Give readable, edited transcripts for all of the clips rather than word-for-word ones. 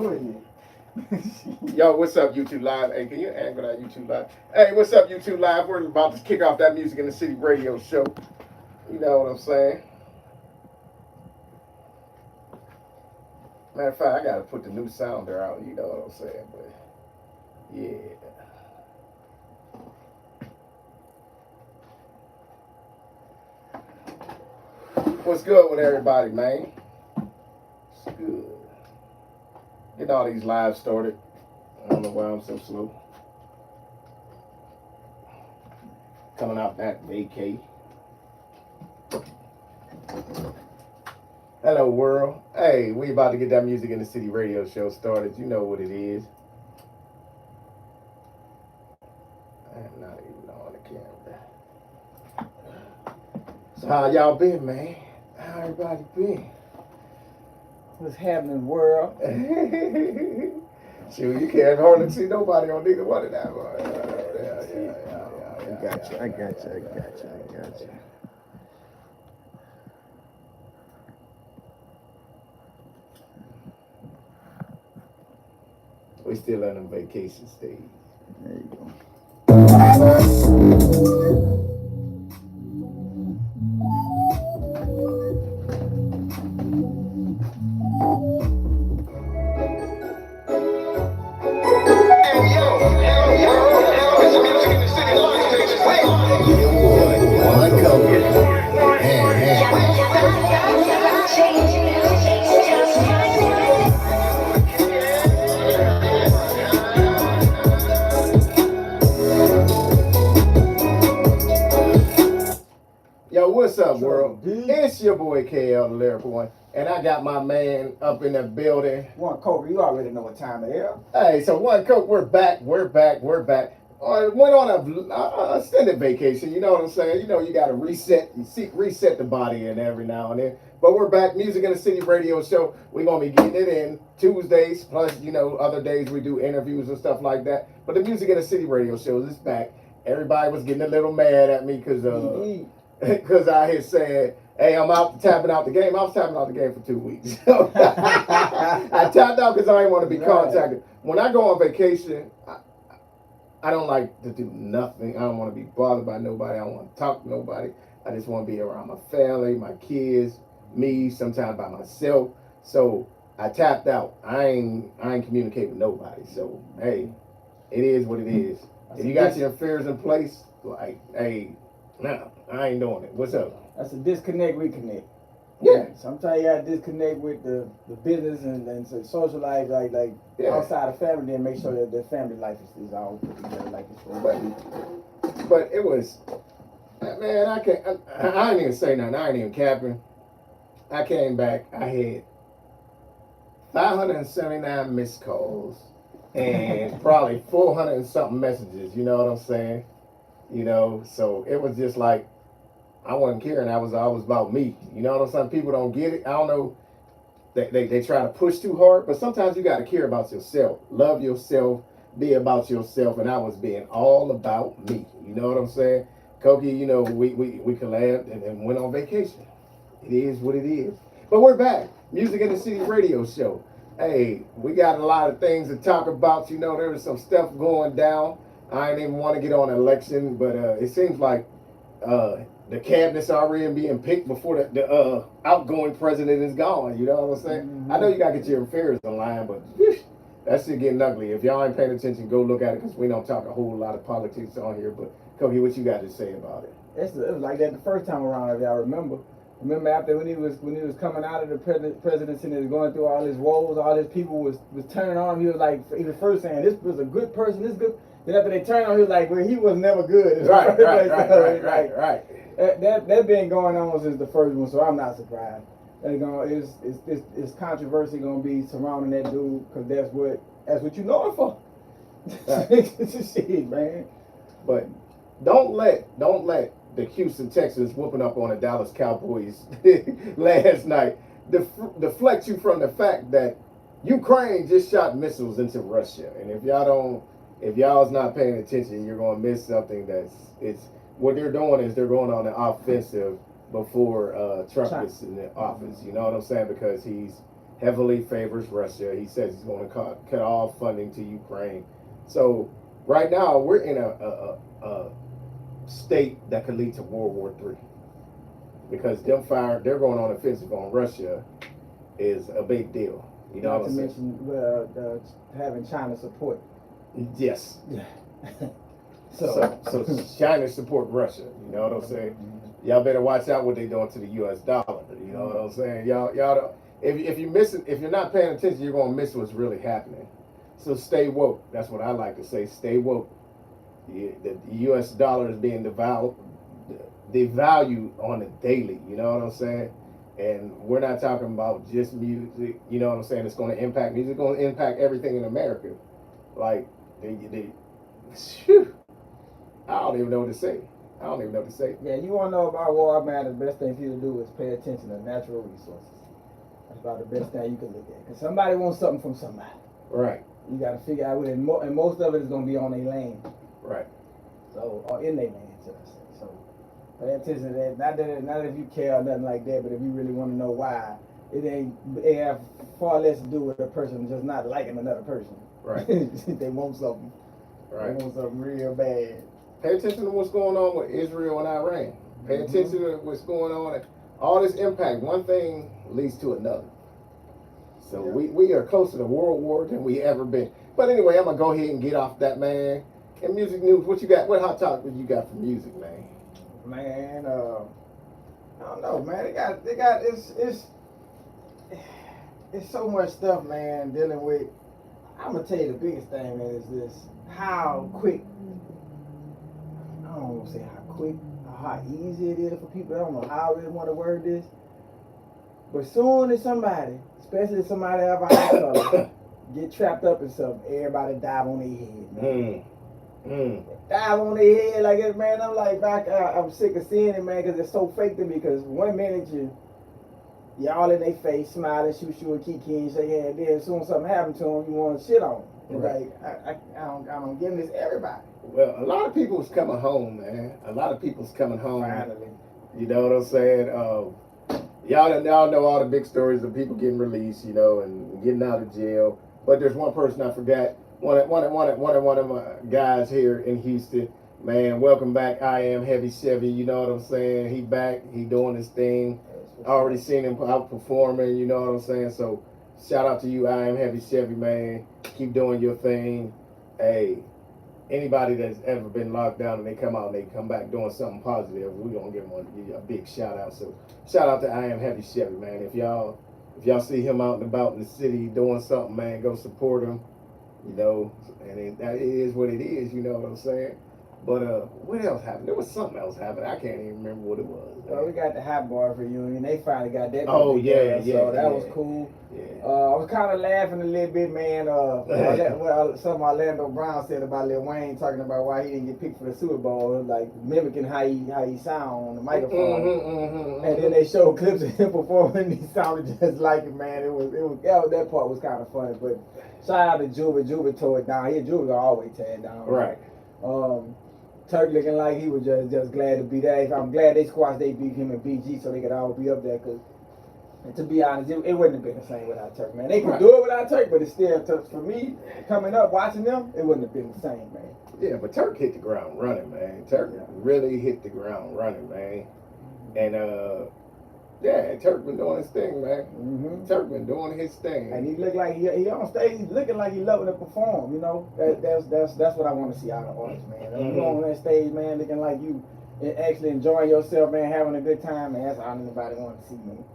bullshit. Yo, what's up, YouTube Live? Hey, can you angle that YouTube Live? Hey, what's up, YouTube Live? We're about to kick off that Music in the City radio show. You know what I'm saying? Matter of fact, I gotta put the new sounder out. You know what I'm saying? But yeah. What's good with everybody, man? It's good. Getting all these lives started. I don't know why I'm so slow. Coming out that vacay. Hello, world. Hey, we about to get that Music in the City radio show started. You know what it is. I am not even on the camera. So how y'all been, man? How everybody been? What's happening, world? Shoot, you can't hardly see nobody on neither one of them. I got you. We still on them vacation stage. There you go. Yo, what's up, world? It's your boy KL, the Lyrical One, and I got my man up in the building. One Cobra, you already know what time it is. Hey, so One Coke, we're back. Went on a extended vacation, you know what I'm saying? You know, you got to reset the body in every now and then. But we're back, Music in the City radio show. We're going to be getting it in Tuesdays, plus, you know, other days we do interviews and stuff like that. But the Music in the City radio show is back. Everybody was getting a little mad at me because I had said, hey, I'm tapping out the game. I was tapping out the game for 2 weeks. I tapped out because I didn't want to be contacted. When I go on vacation, I don't like to do nothing. I don't want to be bothered by nobody. I don't want to talk to nobody. I just want to be around my family, my kids, me, sometimes by myself. So I tapped out. I ain't communicate with nobody. So hey, it is what it is. If you got your affairs in place, like, hey, nah, I ain't doing it. What's up? That's a disconnect, reconnect. Yeah. Sometimes you gotta disconnect with the business and the social life, like outside of family, then make sure that the family life is all put together like it's supposed to be. But it was, man, I ain't even say nothing. I ain't even capping. I came back. I had 579 missed calls and probably 400 and something messages. You know what I'm saying? You know, so it was just like, I wasn't caring. I was about me. You know what I'm saying? People don't get it. I don't know. They try to push too hard, but sometimes you got to care about yourself. Love yourself. Be about yourself. And I was being all about me. You know what I'm saying? Koki, you know, we collabed and went on vacation. It is what it is. But we're back. Music in the City radio show. Hey, we got a lot of things to talk about. You know, there was some stuff going down. I didn't even want to get on election, but it seems like the cabinet's already being picked before the outgoing president is gone. You know what I'm saying? Mm-hmm. I know you got to get your affairs in line, but that shit getting ugly. If y'all ain't paying attention, go look at it, because we don't talk a whole lot of politics on here. But Kobe, what you got to say about it? It was like that the first time around, if y'all remember. Remember after when he was coming out of the presidency and he was going through all his woes, all his people was turning on him. He was first saying this was a good person, this good. Then after they turned on him, he was like, well, he was never good. Right. That been going on since the first one, so I'm not surprised. It's controversy gonna be surrounding that dude, because that's what you know him for. Shit, man. But don't let the Houston Texans whooping up on the Dallas Cowboys last night deflect you from the fact that Ukraine just shot missiles into Russia, and if y'all's not paying attention, you're gonna miss something. What they're doing is they're going on an offensive before Trump gets in the office. You know what I'm saying? Because he's heavily favors Russia. He says he's going to cut all funding to Ukraine. So right now we're in a state that could lead to World War III because they're going on offensive on Russia is a big deal. You know Not what to I'm saying? mention having China support. Yes. Yeah. So China support Russia. You know what I'm saying? Y'all better watch out what they doing to the U.S. dollar. You know what I'm saying? Y'all don't, if you're not paying attention, you're gonna miss what's really happening. So stay woke. That's what I like to say. Stay woke. The U.S. dollar is being devalued on a daily. You know what I'm saying? And we're not talking about just music. You know what I'm saying? It's going to impact music. It's going to impact everything in America. Like phew, I don't even know what to say. Yeah, you want to know about war, man, the best thing for you to do is pay attention to natural resources. That's about the best thing you can look at. Because somebody wants something from somebody. Right. You got to figure out where, and most of it is going to be on their land. Right. So, or in their land, should I say. So, pay attention to that. Not if you care or nothing like that, but if you really want to know why, it have far less to do with a person just not liking another person. Right. They want something. Right. They want something real bad. Pay attention to what's going on with Israel and Iran. Pay attention to what's going on. All this impact, one thing leads to another. So we are closer to World War than we ever been. But anyway, I'm gonna go ahead and get off that, man. And music news, what you got? What hot topic you got for music, man? Man, I don't know, man. They got it's so much stuff, man, dealing with. I'm gonna tell you the biggest thing, man, is this: how quick. I don't want to say how quick or how easy it is for people. I don't know how I really want to word this, but soon as somebody, especially somebody of our color, get trapped up in something, everybody dive on their head, man. Dive on their head like it, man. I'm like, I'm sick of seeing it, man, because it's so fake to me. Because one minute y'all in their face, smiling, shoot you a kiki, and say, yeah, then as soon as something happens to them, you want to shit on them. Right. Like, I don't give this everybody. Well, a lot of people's coming home, man. A lot of people's coming home. Finally. You know what I'm saying? Y'all know all the big stories of people getting released, you know, and getting out of jail. But there's one person I forgot. One of my guys here in Houston. Man, welcome back. I Am Heavy Chevy. You know what I'm saying? He back. He doing his thing. I already seen him out performing. You know what I'm saying? So shout out to you, I Am Heavy Chevy, man. Keep doing your thing. Hey, anybody that's ever been locked down and they come out and they come back doing something positive, we're gonna give you a big shout out. So shout out to I Am Heavy Chevy, man. If y'all see him out and about in the city doing something, man, go support him. You know, and that is what it is. You know what I'm saying? But what else happened? There was something else happened. I can't even remember what it was. Well, we got the Hot Boy reunion. They finally got that. Oh yeah. So that was cool. Yeah. I was kind of laughing a little bit, man. What some Orlando Brown said about Lil Wayne talking about why he didn't get picked for the Super Bowl, like mimicking how he sound on the microphone. And then they showed clips of him performing, and he sounded just like it, man. That part was kind of funny. But shout out to Juba. Juba tore it down. Juba gonna always tear it down. Right. Turk looking like he was just glad to be there. I'm glad they squashed they beat him and BG so they could all be up there. Cause, and to be honest, it wouldn't have been the same without Turk, man. They could do it without Turk, but it's still, for me, coming up, watching them, it wouldn't have been the same, man. Yeah, but Turk hit the ground running, man. Turk really hit the ground running, man. And, Turk been doing his thing, man. Turk been doing his thing. And he looked like he on stage, he's looking like he loving to perform, you know. That's what I want to see out of artists, man. You on that stage, man, looking like you actually enjoying yourself, man, having a good time, man. That's all anybody want to see, man.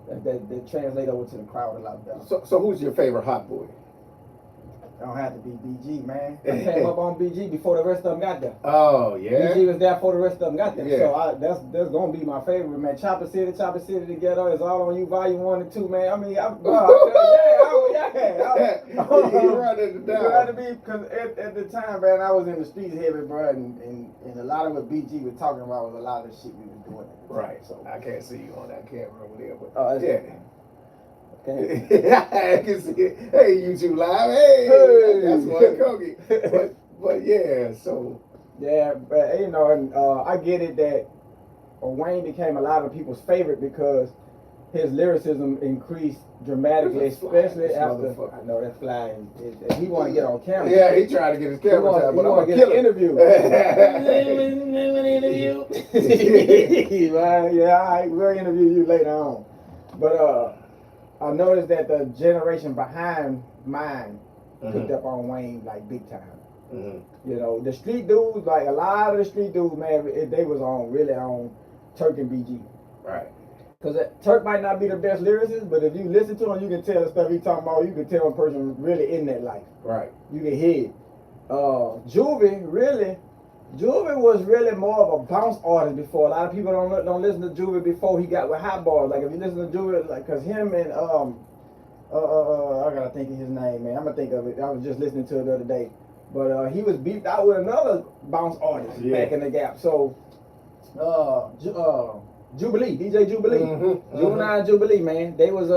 That translate over to the crowd a lot better. So who's your favorite hot boy? I don't have to be BG, man. I came up on BG before the rest of them got there. Oh, yeah? BG was there before the rest of them got there. Yeah. So that's going to be my favorite, man. Chopper City together. It's all on you, volume 1 and 2, man. I mean, You're running it down. Glad to be, because at the time, man, I was in the streets heavy, bro, and a lot of what BG was talking about was a lot of the shit we was doing. Right. So I can't see you on that camera over there, but Okay. I can see it. Hey, YouTube Live. Hey. That's one Kogi. But yeah, so. Yeah, but you know, and I get it that Wayne became a lot of people's favorite because his lyricism increased dramatically, especially after. I know that fly. He want to get on camera. Yeah, he trying to get his camera time, but I'm gonna get kill an him. interview. Right, yeah, all right, we'll interview you later on. But I noticed that the generation behind mine picked up on Wayne like big time. You know, the street dudes, like a lot of the street dudes, man, they was really on Turk and BG. Right. Because Turk might not be the best lyricist, but if you listen to him, you can tell the stuff he's talking about. You can tell a person really in that life. Right. You can hear it. Juvie was really more of a bounce artist before. A lot of people don't listen to Juvie before he got with Hot Bars. Like if you listen to Juvie, like, cause him and I gotta think of his name, man. I'm gonna think of it. I was just listening to it the other day, but he was beefed out with another bounce artist back in the Gap. So Jubilee, DJ Jubilee, Juvenile Jubilee, man. They was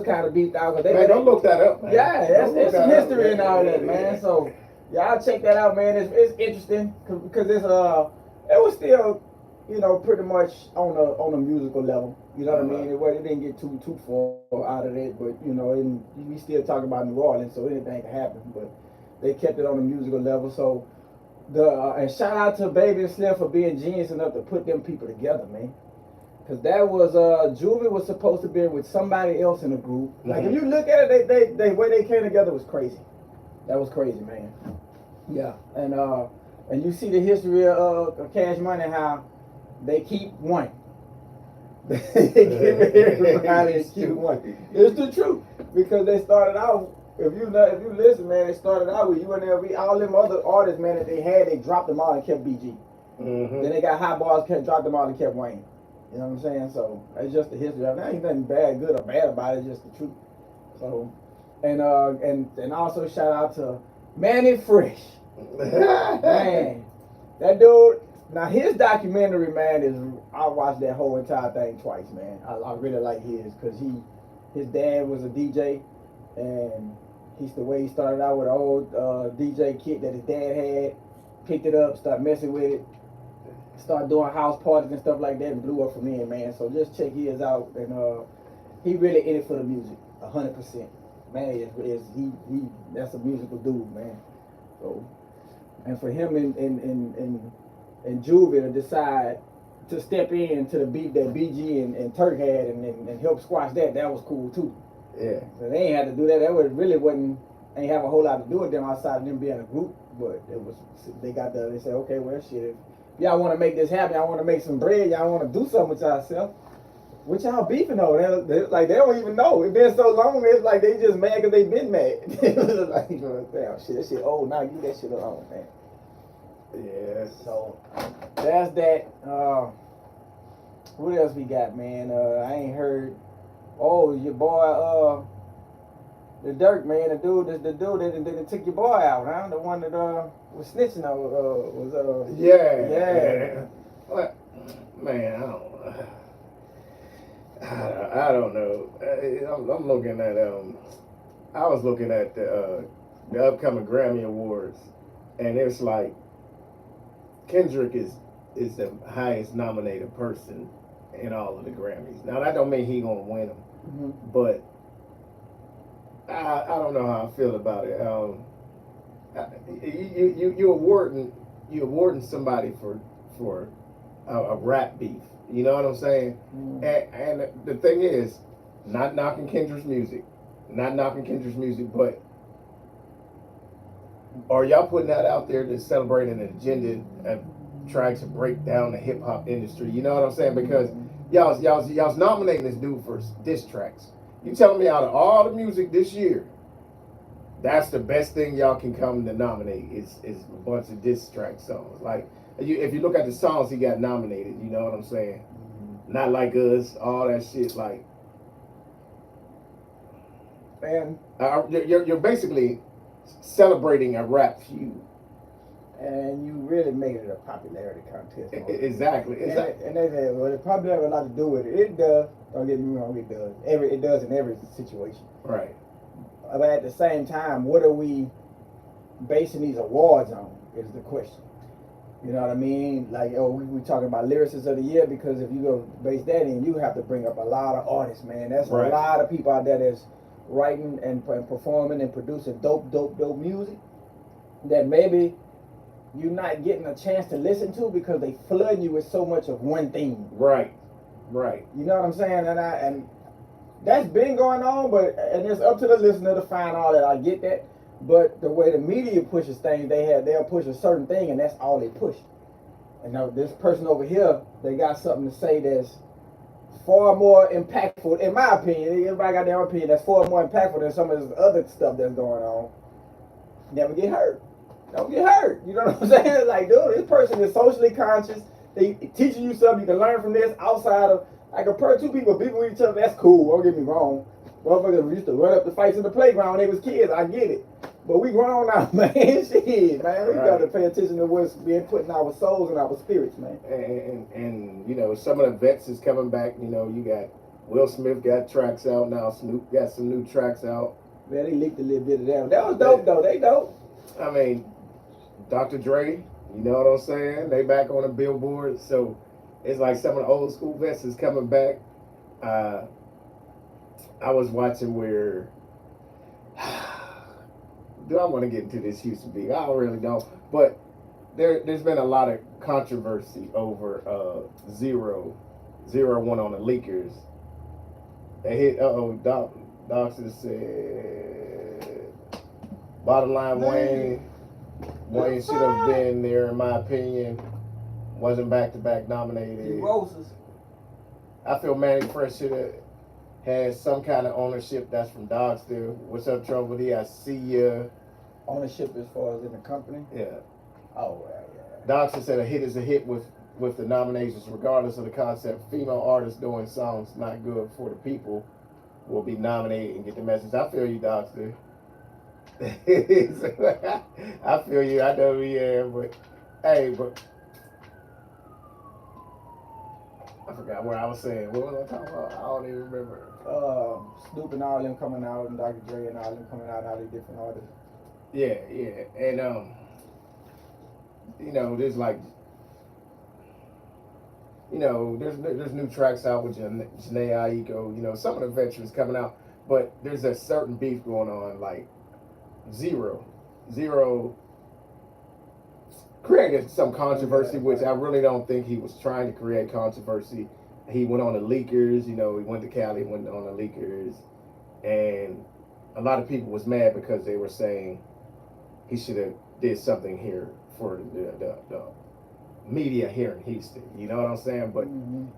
kind of beefed out. Man, don't look that up, man. Yeah, it's some history and all that, man. So y'all check that out, man. It's interesting because it was still, you know, pretty much on a musical level. You know what I mean? It didn't get too far out of it, but you know, we still talking about New Orleans, so anything can happen. But they kept it on a musical level. So and shout out to Baby and Slim for being genius enough to put them people together, man. Cause that was Juvie was supposed to be with somebody else in the group. Like if you look at it, they way they came together was crazy. That was crazy, man. Yeah, and you see the history of Cash Money, how they keep one. They keep one. It's the truth because they started out. If you listen, man, they started out with UNLV. All them other artists, man, that they dropped them all and kept BG. Then they got Hot Bars, dropped them all and kept Wayne. You know what I'm saying? So it's just the history of it. There ain't nothing good or bad about it. It's just the truth. So, and also shout out to Manny Fresh. Man, that dude. Now his documentary, man, I watched that whole entire thing twice, man. I really like his because his dad was a DJ, and the way he started out with an old DJ kit that his dad had, picked it up, started messing with it. Started doing house parties and stuff like that and blew up from there, man. So just check his out, and he really in it for the music, 100%. Man, that's a musical dude, man. So, and for him and Juvie to decide to step in to the beat that BG and Turk had and help squash that was cool too. Yeah. So they ain't had to do that. That ain't have a whole lot to do with them outside of them being a group, but they said, okay, well shit. Y'all want to make this happen. Y'all want to make some bread. Y'all want to do something with yourself. What y'all beefing over? They don't even know. It's been so long. It's like they just mad because they been mad. Like, damn, shit, that shit old now. Leave that shit alone, man. Yeah. So that's that. What else we got, man? I ain't heard. Oh, your boy, the Dirk, man, the dude that took your boy out, huh? The one that was snitching was Yeah. What? Man, I don't know. I'm looking at I was looking at the upcoming Grammy Awards, and it's like Kendrick is the highest nominated person in all of the Grammys. Now that don't mean he gonna win them, but I don't know how I feel about it. You awarding somebody for a rap beef. You know what I'm saying? And the thing is, not knocking Kendrick's music, but are y'all putting that out there to celebrate an agenda of trying to break down the hip hop industry? You know what I'm saying? Because y'all's nominating this dude for diss tracks. You telling me out of all the music this year, that's the best thing y'all can come to nominate is a bunch of diss track songs. Like if you look at the songs he got nominated, you know what I'm saying? Not Like Us, all that shit. Like, and you're basically celebrating a rap feud. And you really made it a popularity contest. Exactly. And they said, well, it probably have a lot to do with it. It does. Don't get me wrong, it does. It does in every situation. Right. But at the same time, what are we basing these awards on is the question. You know what I mean? Like, oh, we talking about lyricists of the year because if you go base that in, you have to bring up a lot of artists, man. That's Right. a lot of people out there that's writing and performing and producing dope music that maybe you're not getting a chance to listen to because they flood you with so much of one thing. Right. You know what I'm saying? And that's been going on, and it's up to the listener to find all that. I get that. But the way the media pushes things, they'll push a certain thing, and that's all they push. And now this person over here, they got something to say that's far more impactful, in my opinion. Everybody got their own opinion. That's far more impactful than some of this other stuff that's going on. Never get hurt. Don't get hurt. You know what I'm saying? Like, dude, this person is socially conscious. They teaching you something you can learn from this outside of like two people beefing with each other. That's cool. Don't get me wrong. Motherfuckers used to run up the fights in the playground when they was kids. I get it. But we grown now, man. Shit, man. We got to pay attention to what's being put in our souls and our spirits, man. And you know, some of the vets is coming back. You know, you got Will Smith got tracks out now. Snoop got some new tracks out. Man, they leaked a little bit of that. That was dope, though. They dope. I mean, Dr. Dre, you know what I'm saying? They back on the billboard. So it's like some of the old school vets is coming back. I was watching where... Do I want to get into this Houston beef? I really don't. But there's been a lot of controversy over Zero one on the leakers. They hit, Doctor said, bottom line, Wayne should have been there, in my opinion. Wasn't back-to-back nominated. Roses. I feel Manny Fresh should have had some kind of ownership. That's from Dogster. What's up, Trouble D? I see ya. Ownership as far as in the company? Yeah. Oh, yeah. Dogster said a hit is a hit with the nominations, regardless of the concept. Female artists doing songs not good for the people will be nominated and get the message. I feel you, Dogster. I feel you. I know you am, but hey, but I forgot what I was saying. What was I talking about? I don't even remember. Snoop and all them coming out, and Dr. Dre and all them coming out, all these different artists. Yeah, and you know, there's like, you know, there's new tracks out with Janae Aiko. You know, some of the veterans coming out, but there's a certain beef going on, like Zero created some controversy, which I really don't think he was trying to create controversy. He went on the leakers, you know, he went to Cali, went on the leakers, and a lot of people was mad because they were saying he should have did something here for the media here in Houston. You know what I'm saying? But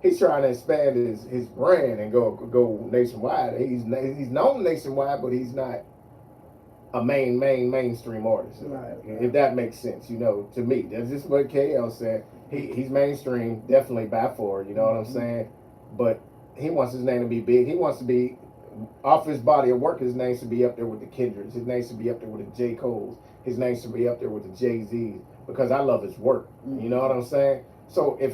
he's trying to expand his brand and go nationwide. He's known nationwide, but he's not a mainstream artist. Right. If that makes sense, you know, to me. That's just what KL said. He's mainstream, definitely by far, you know what I'm saying? But he wants his name to be big. He wants to be, off his body of work, his name should be up there with the Kendricks. His name should be up there with the J. Cole's. His name should be up there with the Jay-Z's, because I love his work. You know what I'm saying? So if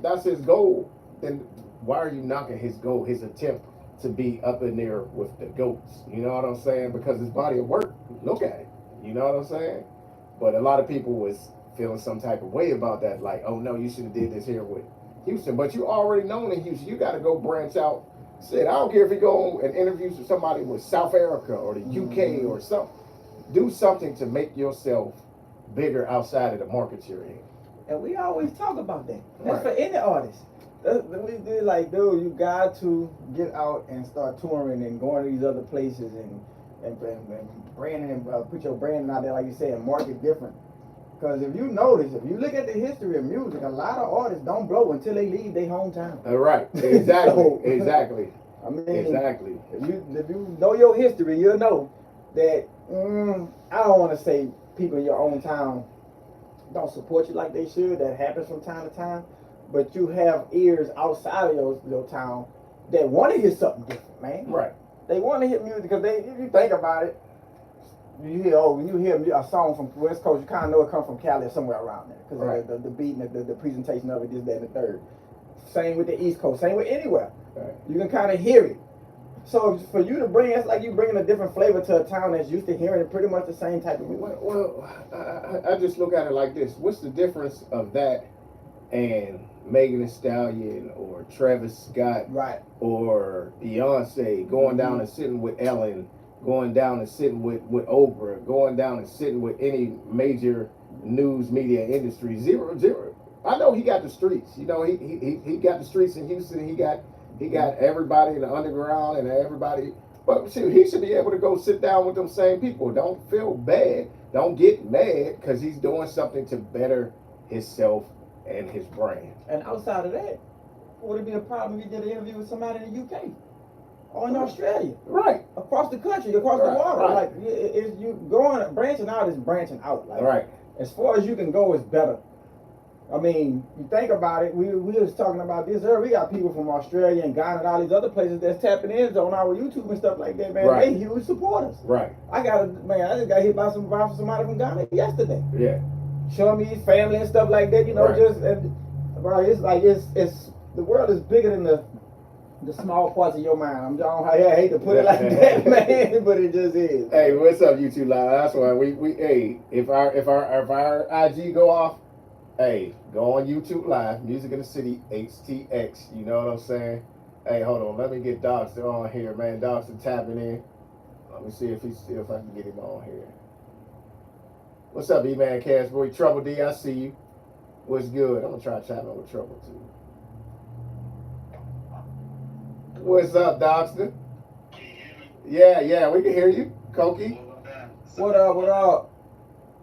that's his goal, then why are you knocking his goal, his attempt to be up in there with the GOATs? You know what I'm saying? Because his body of work, look at it. You know what I'm saying? But a lot of people was feeling some type of way about that, like, oh no, you should have did this here with Houston. But you already known in Houston, you got to go branch out. Said, I don't care if you go and interviews with somebody with South Africa or the UK or something. Do something to make yourself bigger outside of the market you're in. And we always talk about that. That's Right. for any artist. We did like, dude, you got to get out and start touring and going to these other places and branding and put your branding out there, like you said, and market different. Because if you notice, if you look at the history of music, a lot of artists don't blow until they leave their hometown. Right. Exactly. So, exactly. I mean, Exactly. If you know your history, you'll know that I don't want to say people in your own town don't support you like they should. That happens from time to time. But you have ears outside of your town that want to hear something different, man. Right. They want to hear music because if you think about it, when you hear a song from West Coast, you kind of know it comes from Cali or somewhere around there because Right. of the beat and the presentation of it, this, that, and the third. Same with the East Coast. Same with anywhere. Right. You can kind of hear it. So for you to bring, it's like you bringing a different flavor to a town that's used to hearing pretty much the same type of music. I just look at it like this. What's the difference of that and Megan Thee Stallion or Travis Scott, right, or Beyonce going down and sitting with Ellen, going down and sitting with Oprah, going down and sitting with any major news media industry? Zero. I know he got the streets. You know, he got the streets in Houston. He got everybody in the underground and everybody. But shoot, he should be able to go sit down with them same people. Don't feel bad. Don't get mad because he's doing something to better himself and his brand. And outside of that, would it be a problem if you did an interview with somebody in the UK or in Australia? Right. Across the country, across the water. Right. Like, is you going, branching out is branching out. Like, right. As far as you can go is better. I mean, you think about it, we was talking about this earlier. We got people from Australia and Ghana and all these other places that's tapping in on our YouTube and stuff like that, man. Right. They huge supporters. Right. I just got hit by somebody from Ghana yesterday. Yeah. Showing me his family and stuff like that, you know, right. Bro, it's like it's the world is bigger than the small parts of your mind. I hate to put it like that, man, but it just is. Hey, what's up, YouTube Live? That's why we hey, if our IG go off, hey, go on YouTube Live, Music in the City HTX. You know what I'm saying? Hey, hold on, let me get Doxter on here, man. Doxter tapping in. Let me see if I can get him on here. What's up, E-Man Cashboy? Trouble D, I see you. What's good? I'm gonna try chatting with Trouble too. What's up, Doxter? Yeah, we can hear you. Koki? What up?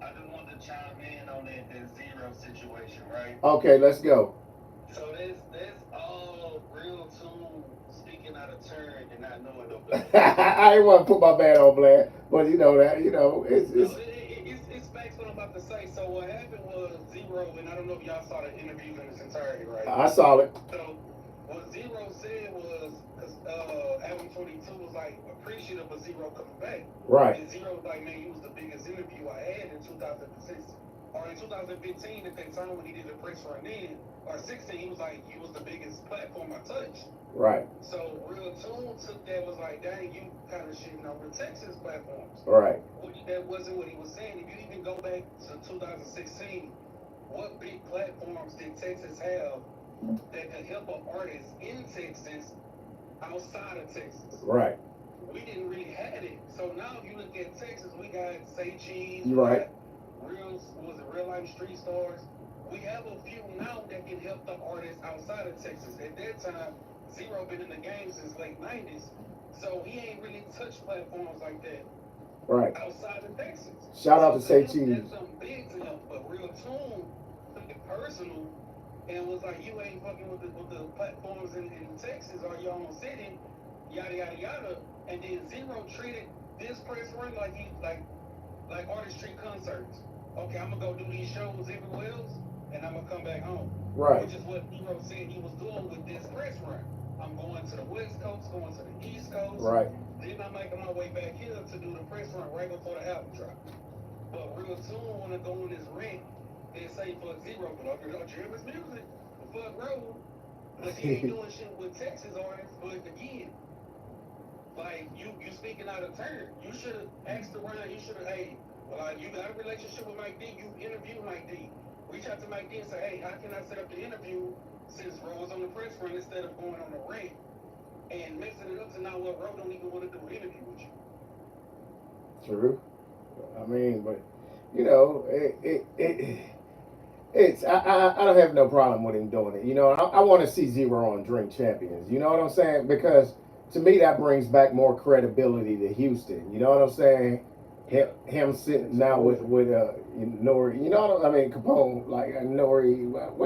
I just wanted to chime in on that Zero situation, right? Okay, let's go. So that's all real tune speaking out of turn and not knowing no better. I didn't want to put my band on blast, but you know that, it's facts what I'm about to say. So what happened was Zero, and I don't know if y'all saw the interview in its entirety, right? I saw it. So what Zero said was, because Album 22 was like appreciative of Zero coming back. Right. And Zero was like, man, he was the biggest interview I had in 2006. Or in 2015 at that time when he did the press run in, or 16, he was like, he was the biggest platform I touched. Right. So Real Tune took that, was like, dang, you kind of shitting over Texas platforms. Right. That wasn't what he was saying. If you even go back to 2016, what big platforms did Texas have that could help an artist in Texas outside of Texas? Right. We didn't really have it. So now if you look at Texas, we got Say Cheese, right. Real Life Street Stars. We have a few now that can help the artists outside of Texas. At that time, Zero been in the game since late 90s, so he ain't really touched platforms like that. Right. Outside of Texas. Shout out to Say Cheese. That's something big to him, but Real Tune took it personal and was like, you ain't fucking with the platforms in Texas or your own city, yada yada yada. And then Zero treated this press run like he like artists treat concerts. Okay, I'm gonna go do these shows everywhere else, and I'm gonna come back home. Right. Which is what Zero said he was doing with this press run. I'm going to the West Coast, going to the East Coast. Right. Then I'm making my way back here to do the press run right before the album drop. But Real Tune wanna go on this rant and say fuck Zero, but don't you hear his music? Fuck Road. But he ain't doing shit with Texas artists, but again, like you speaking out of turn. You should have asked around, you should have, hey, well, you got a relationship with Mike D, you interview Mike D. Reach out to Mike D and say, hey, how can I set up the interview since Ro was on the press run instead of going on the rant and mixing it up to now what Ro don't even want to do an interview with you. True. I mean, but you know, it's I don't have no problem with him doing it. You know, I want to see Zero on Drink Champions. You know what I'm saying? Because to me, that brings back more credibility to Houston. You know what I'm saying? Him sitting now with Nori, you know what I mean? Capone, like Nori.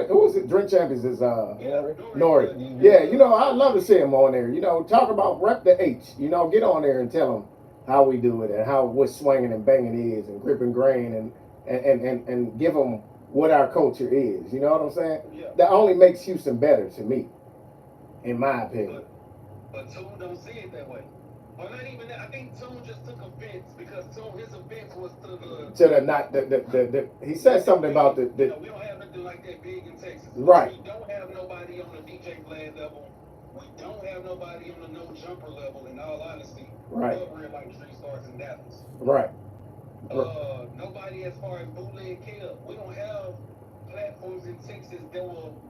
Who was it? Drink Champions is Nori. Yeah, you know, I'd love to see him on there. You know, talk about rep the H. You know, get on there and tell him how we do it and how what swinging and banging is and grip and grain and give them what our culture is. You know what I'm saying? Yeah. That only makes Houston better to me, in my opinion. But Tune don't see it that way. Well, not even that. I think Tune just took offense because his offense was he said something about the we don't have nothing like that big in Texas. Right. We don't have nobody on the DJ Vlad level. we don't have nobody on the no jumper level, in all honesty. Right. But real life street stars in Dallas. Right. Nobody as far as bootleg Kev. We don't have platforms in Texas that will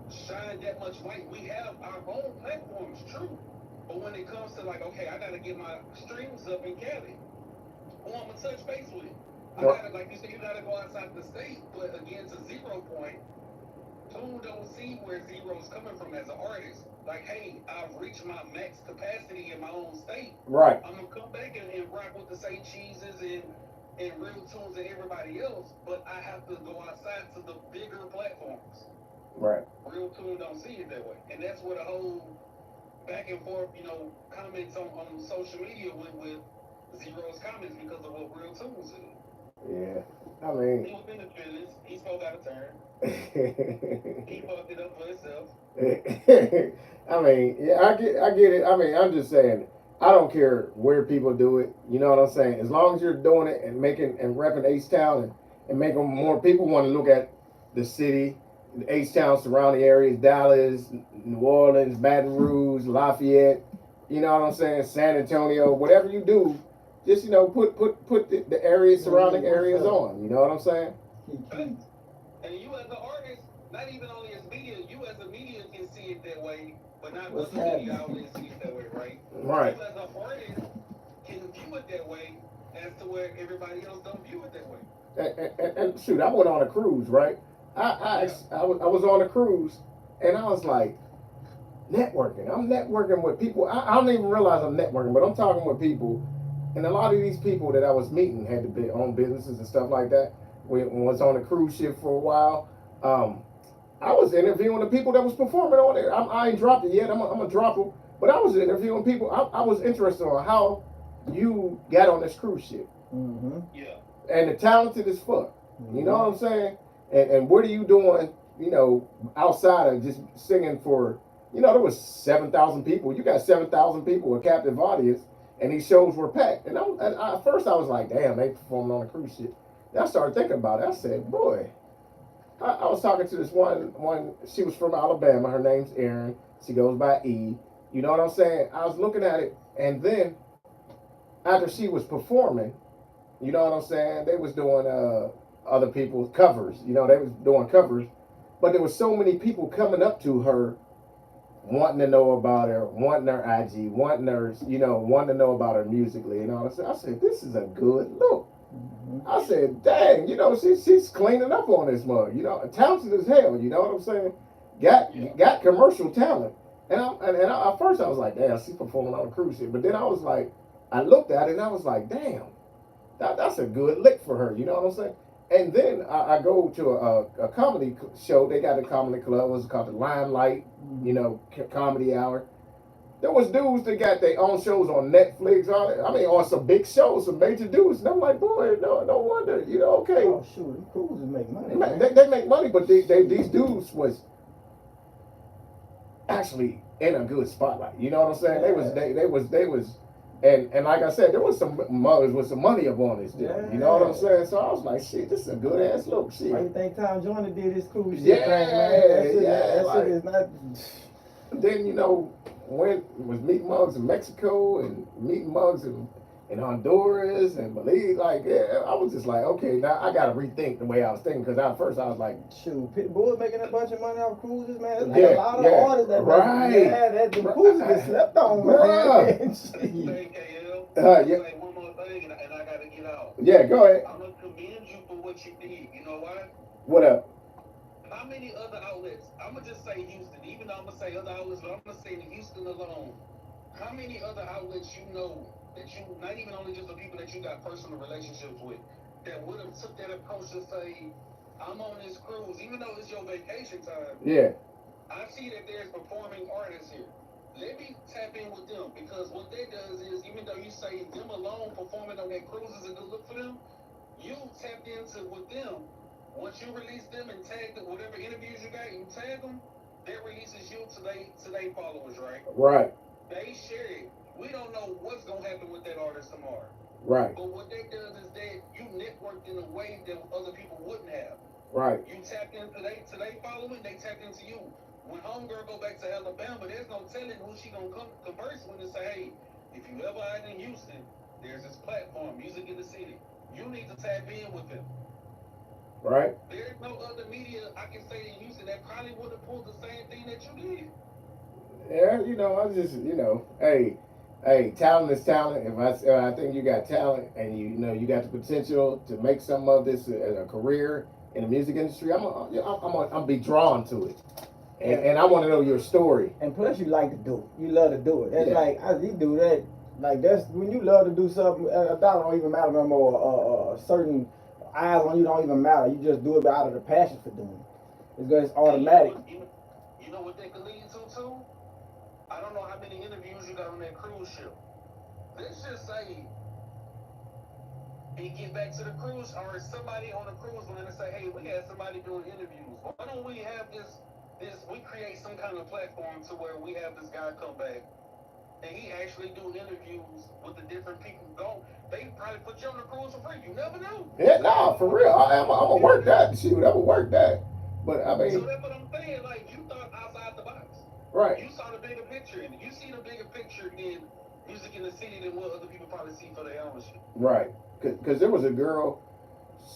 shine that much light. We have our own platforms, true. But when it comes to like, okay, I gotta get my streams up in Cali, who I'm gonna touch base with? I gotta, like you said, you gotta go outside the state. But again, to 0 point, who don't see where Zero's coming from as an artist. Like, hey, I've reached my max capacity in my own state. Right. I'm gonna come back and rock with the same cheeses and real tunes and everybody else, but I have to go outside to the bigger platforms. Right. Real tune don't see it that way. And that's where the whole back and forth, comments on social media went with Zero's comments because of what real tunes said. Yeah. I mean, he was in the feelings. He spoke out of turn. He fucked it up for himself. I mean, yeah, I get it. I mean, I'm just saying, I don't care where people do it. You know what I'm saying? As long as you're doing it and making and repping H-Town and making more people want to look at the city, the H-Town surrounding areas, Dallas, New Orleans, Baton Rouge, Lafayette. You know what I'm saying? San Antonio, whatever you do, just put the areas, surrounding areas on. You know what I'm saying? And you as an artist, not even only as media, you as a media can see it that way, but not What's other media outlets see it that way, right? Right. You as an artist can view it that way as to where everybody else don't view it that way. And shoot, I went on a cruise, right? I was on a cruise, and I was like, networking. I'm networking with people. I don't even realize I'm networking, but I'm talking with people. And a lot of these people that I was meeting had to own businesses and stuff like that. We was on a cruise ship for a while. I was interviewing the people that was performing on there. I ain't dropped it yet. I'm gonna drop them. But I was interviewing people. I was interested on how you got on this cruise ship. Mm-hmm. Yeah. And the talented as fuck. Mm-hmm. You know what I'm saying? And what are you doing, outside of just singing for, there was 7,000 people. You got 7,000 people, a captive audience, and these shows were packed. And at first I was like, damn, they performing on a cruise ship. Then I started thinking about it. I said, boy, I was talking to this one, she was from Alabama. Her name's Erin. She goes by E. You know what I'm saying? I was looking at it, and then after she was performing, you know what I'm saying? They was doing other people's covers. They was doing covers. But there was so many people coming up to her wanting to know about her, wanting her IG, wanting to know about her musically and all that. I said, this is a good look. Mm-hmm. I said, dang, she's cleaning up on this mug. Talented as hell, you know what I'm saying? Got commercial talent. And at first I was like, damn, she's performing on a cruise ship. But then I was like, I looked at it and I was like, damn, that's a good lick for her, you know what I'm saying? And then I go to a comedy show. They got a comedy club. It was called the Limelight, comedy hour. There was dudes that got their own shows on Netflix. On some big shows, some major dudes. And I'm like, boy, no wonder, okay. Oh, shoot, these cruises make money. They make money, but these dudes was actually in a good spotlight. You know what I'm saying? They was. And like I said, there was some mothers with some money up on this deal. You know what I'm saying? So I was like, shit, this is a good ass look. Shit. Why you think Tom Joyner did his cruise ship thing, man? That shit is not. Then was meeting mugs in Mexico and meeting mugs in Honduras and Belize. I was just like, okay, now I gotta rethink the way I was thinking, because at first I was like, shoot, Pitbull making a bunch of money off cruises, man. There's a lot of artists that the cruises get slept on, man. Say one more thing, and I gotta get out. Yeah, go ahead. I'm gonna commend you for what you did. You know why? What up? How many other outlets? I'm gonna just say Houston, even though I'm gonna say other outlets, but I'm gonna say Houston alone. How many other outlets that you, not even only just the people that you got personal relationships with, that would have took that approach to say, I'm on this cruise, even though it's your vacation time. Yeah. I see that there's performing artists here. Let me tap in with them, because what that does is, even though you say them alone performing on that cruise is a good look for them, you tapped into with them. Once you release them and tag them, whatever interviews you got, you tag them, that releases you to their followers, right? Right. They share it. We don't know what's gonna happen with that artist tomorrow. Right. But what that does is that you networked in a way that other people wouldn't have. Right. You tapped into they following, they tapped into you. when homegirl go back to Alabama, there's no telling who she gonna come converse with and say, hey, if you ever out in Houston, there's this platform, Music in the City. You need to tap in with them. Right. There's no other media I can say in Houston that probably would have pulled the same thing that you did. Yeah, I just, hey, talent is talent. If I think you got talent and you got the potential to make some of this a career in the music industry, I'm be drawn to it, and I want to know your story. And plus, you like to do it. You love to do it. That's Yeah. like you do that. Like that's when you love to do something. A dollar don't even matter no more. Certain eyes on you don't even matter. You just do it out of the passion for doing it. It's automatic. You know what they could lead to too? I don't know how many interviews you got on that cruise ship. Let's just say and get back to the cruise, or somebody on the cruise line and say, hey, we had somebody doing interviews. Why don't we have we create some kind of platform to where we have this guy come back and he actually do interviews with the different people go. They probably put you on the cruise for free. You never know. Yeah, no, for real. I'm gonna work that. Shoot, I'm gonna work that. But I mean, so that's what I'm saying. Like, you thought outside the box. Right. You saw the bigger picture, and you see the bigger picture in Music in the City than what other people probably see for their own shit. Right. Because there was a girl,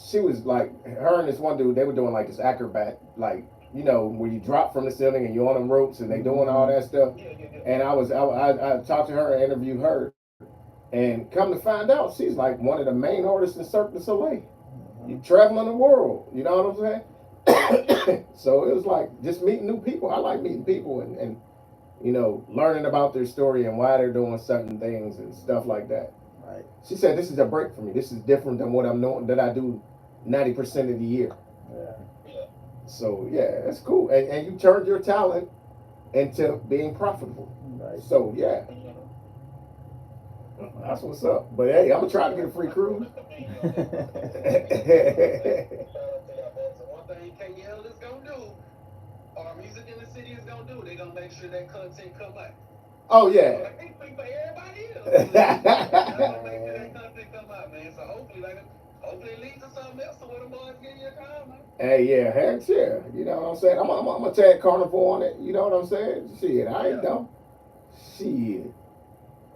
she was like, her and this one dude, they were doing like this acrobat, like, where you drop from the ceiling and you're on them ropes and they doing all that stuff. Yeah. And I talked to her and interviewed her, and come to find out, she's like one of the main artists in Cirque du Soleil. You traveling the world, you know what I'm saying? So it was like just meeting new people. I like meeting people and learning about their story and why they're doing certain things and stuff like that. Right. She said, this is a break for me. This is different than what I'm knowing that I do 90% of the year. Yeah. So yeah, that's cool. And you turned your talent into being profitable. Right. So yeah. That's what's up. But hey, I'm gonna try to get a free cruise. One thing KL is gonna do, or Music in the City is gonna do, they're gonna make sure that content come out. Oh yeah. I think for everybody else. They're gonna make sure that content come out, man. So hopefully it leads to something else to where the boys get your time, man. Hey, yeah, heck yeah. You know what I'm saying? I'm gonna tag Carnival on it. You know what I'm saying? Shit, I ain't dumb. Shit.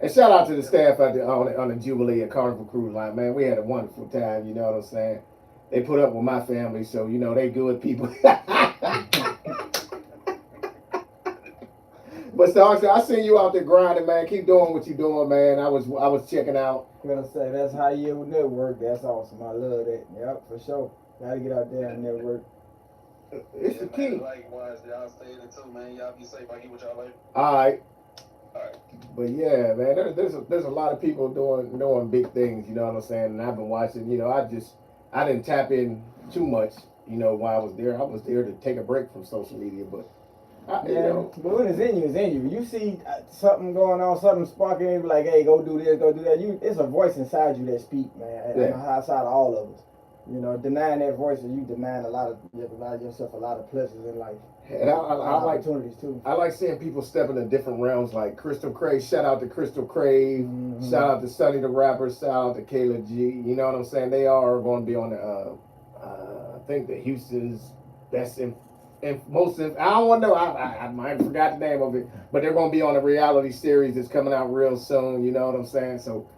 And shout out to the staff on the Jubilee at Carnival Cruise Line, man. We had a wonderful time. You know what I'm saying? They put up with my family, so they good people. But so I seen you out there grinding, man. Keep doing what you doing, man. I was checking out. Gonna say that's how you network. That's awesome. I love that. Yep, for sure. Gotta get out there and network. It's the key. Likewise, y'all stay in it too, man. Y'all be safe. I get what y'all like. All right. All right. But yeah, man, there's a lot of people doing big things. You know what I'm saying? And I've been watching. I didn't tap in too much. While I was there. I was there to take a break from social media, but. But when it's in you, it's in you. You see something going on, something sparking, you be like, hey, go do this, go do that. It's a voice inside you that speak, man. Yeah. Outside of all of us. Denying that voice, you denying a lot of yourself, a lot of pleasures in life. And I like opportunities too. I like seeing people step into different realms, like Crystal Crave. Shout out to Crystal Crave. Mm-hmm. Shout out to Sonny the Rapper. Shout out to Kayla G. You know what I'm saying? They are going to be on the I think the Houston's best and most. I don't want to know. I might have forgot the name of it, but they're going to be on a reality series that's coming out real soon. You know what I'm saying? So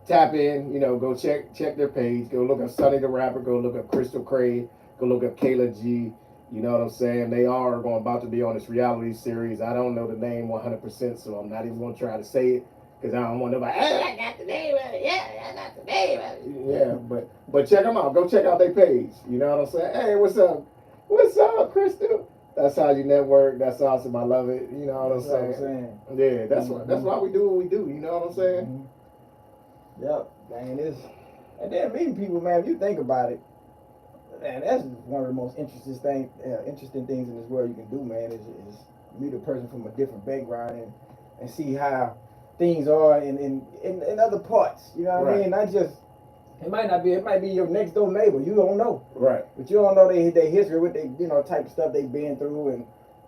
tap in. Go check their page. Go look up Sonny the Rapper. Go look up Crystal Crave. Go look up Kayla G. You know what I'm saying? They are about to be on this reality series. I don't know the name 100%, so I'm not even going to try to say it because I don't want nobody. Oh, I got the name of it. Yeah, I got the name of it. Yeah, but check them out. Go check out their page. You know what I'm saying? Hey, what's up? What's up, Crystal? That's how you network. That's awesome. I love it. You know what I'm saying? Yeah, that's why we do what we do. You know what I'm saying? Mm-hmm. Yep, man. And then meeting people, man. If you think about it, man, that's one of the most interesting things in this world you can do, man. Is meet a person from a different background and see how things are in other parts. You know what I mean? Not just. It might be your next door neighbor. You don't know. Right. But you don't know their history, what they, type of stuff they've been through and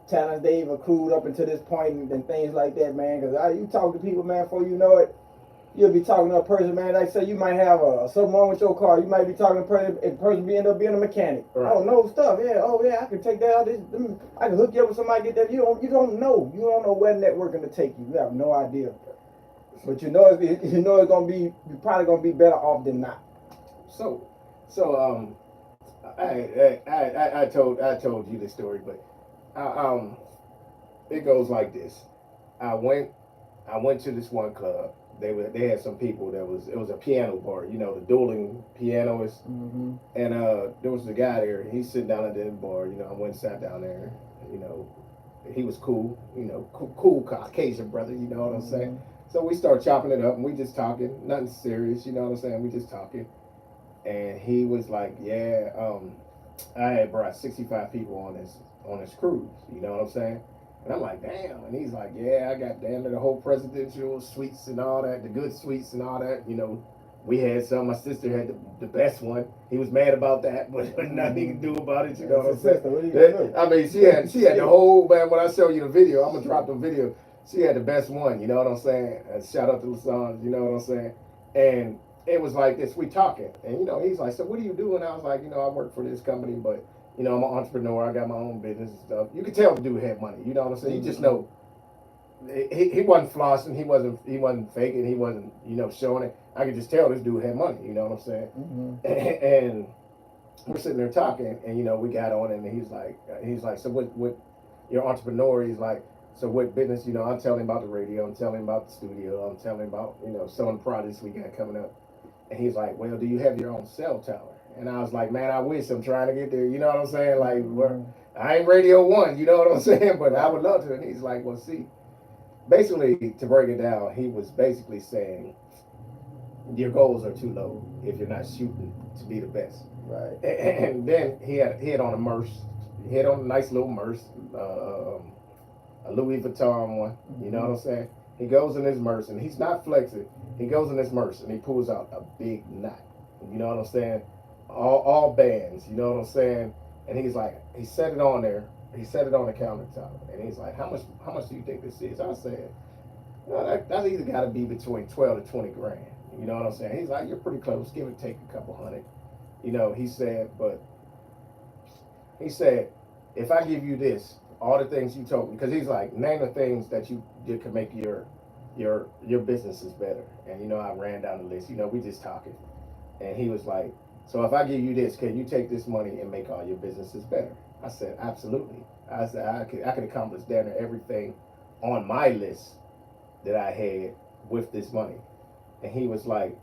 talents they've accrued up until this point and things like that, man. Because you talk to people, man, before you know it, You'll be talking to a person, man. Like say you might have something wrong with your car. You might be talking to a person. And the person end up being a mechanic. Right. Oh no stuff. Yeah. Oh yeah. I can take that out. I can hook you up with somebody. Get that. You don't know. You don't know where networking to take you. You have no idea. But you know it's gonna be. You're probably gonna be better off than not. So I told you this story, but it goes like this. I went to this one club. They had some people it was a piano bar, you know, the dueling pianists. Mm-hmm. And there was a guy there. He's sitting down at the bar. You know, I went and sat down there. You know, he was cool. You know, cool Caucasian brother. You know what I'm saying? Mm-hmm. So we start chopping it up, and we just talking, nothing serious. You know what I'm saying? We just talking. And he was like, "Yeah, I had brought 65 people on this cruise." You know what I'm saying? And I'm like, "Damn!" And he's like, "Yeah, I got damn near the whole presidential suites and all that, the good suites and all that." You know, we had some. My sister had the best one. He was mad about that, but nothing he could do about it. You know what I'm saying? I mean, she had the whole, man. When I show you the video, I'm gonna drop the video. She had the best one. You know what I'm saying? And shout out to the sons. You know what I'm saying? And it was like this. We talking, and you know, he's like, "So what do you do?" And I was like, "You know, I work for this company, but you know, I'm an entrepreneur. I got my own business and stuff." You could tell the dude had money. You know what I'm saying? You just know. He wasn't flossing. He wasn't faking. He wasn't, you know, showing it. I could just tell this dude had money. You know what I'm saying? Mm-hmm. And we're sitting there talking, and you know, we got on, and he's like, "So what? You're an entrepreneur." He's like, "So what business?" You know, I'm telling him about the radio. I'm telling him about the studio. I'm telling him about, you know, some of the projects we got coming up. And he's like, "Well, do you have your own cell tower?" And I was like, "Man, I wish. I'm trying to get there." You know what I'm saying? Like, I ain't Radio One. You know what I'm saying? But I would love to. And he's like, "Well, see." Basically, to break it down, he was basically saying your goals are too low if you're not shooting to be the best. Right. And then he had on a Merce. He had on a nice little Merce, a Louis Vuitton one. You know what I'm saying? He goes in his Merce, and he's not flexing. He goes in his Merce, and he pulls out a big knot. You know what I'm saying? All bands. You know what I'm saying? And he's like, he set it on there. He set it on the countertop, and he's like, "How much do you think this is?" I said, "Well, that's either got to be between 12 to 20 grand." You know what I'm saying? He's like, "You're pretty close. Give or take a couple hundred." You know, he said, "If I give you this, all the things you told me," because he's like, "Name the things that you did to make your businesses better." And you know, I ran down the list. You know, we just talking, and he was like, "So if I give you this, can you take this money and make all your businesses better?" I said, "Absolutely." I said, I could accomplish damn near everything on my list that I had with this money." And he was like,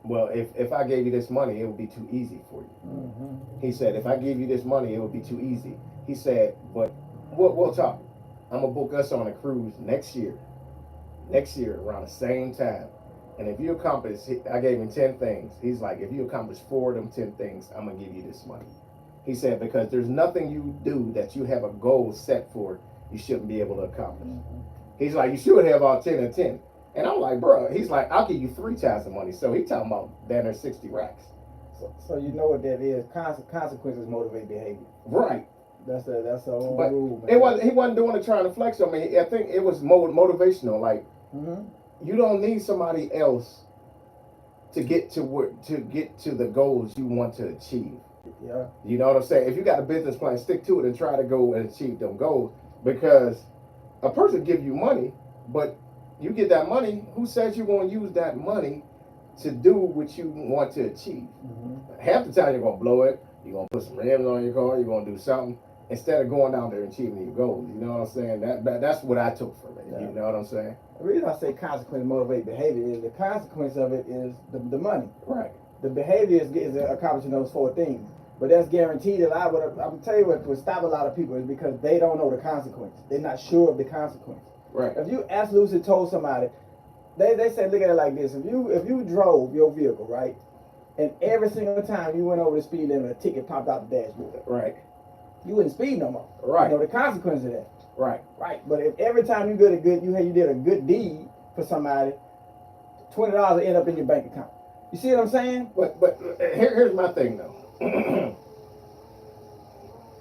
"Well, if I gave you this money, it would be too easy for you." Mm-hmm. He said, "If I give you this money, it would be too easy." He said, "But we'll talk. I'm going to book us on a cruise next year around the same time. And if you accomplish," I gave him 10 things. He's like, "If you accomplish 4 of them 10 things, I'm going to give you this money." He said, "Because there's nothing you do that you have a goal set for you shouldn't be able to accomplish." Mm-hmm. He's like, "You should have all 10 and 10. And I'm like, "Bro," he's like, "I'll give you 3 times the money." So he talking about down there 60 racks. So you know what that is. Consequences motivate behavior. Right. That's the whole But rule, man. he wasn't doing it trying to flex on me. I think it was motivational. Like, you don't need somebody else to get to the goals you want to achieve. Yeah. You know what I'm saying? If you got a business plan, stick to it and try to go and achieve them goals. Because a person give you money, but you get that money, who says you're going to use that money to do what you want to achieve? Mm-hmm. Half the time you're going to blow it. You're going to put some rims on your car. You're going to do something instead of going out there and achieving your goals. You know what I'm saying? That's what I took from it. Yeah. You know what I'm saying? The reason I say consequences motivate behavior is the consequence of it is the money. Right. The behavior is accomplishing those 4 things. But that's guaranteed. I'm tell you what would stop a lot of people is because they don't know the consequence. They're not sure of the consequence. Right. If you absolutely told somebody, they say, look at it like this: if you drove your vehicle, right, and every single time you went over the speed limit, a ticket popped out the dashboard, right, you wouldn't speed no more. Right. You know the consequence of that. Right. Right. But if every time you did a good deed for somebody, $20 will end up in your bank account. You see what I'm saying? But here's my thing though.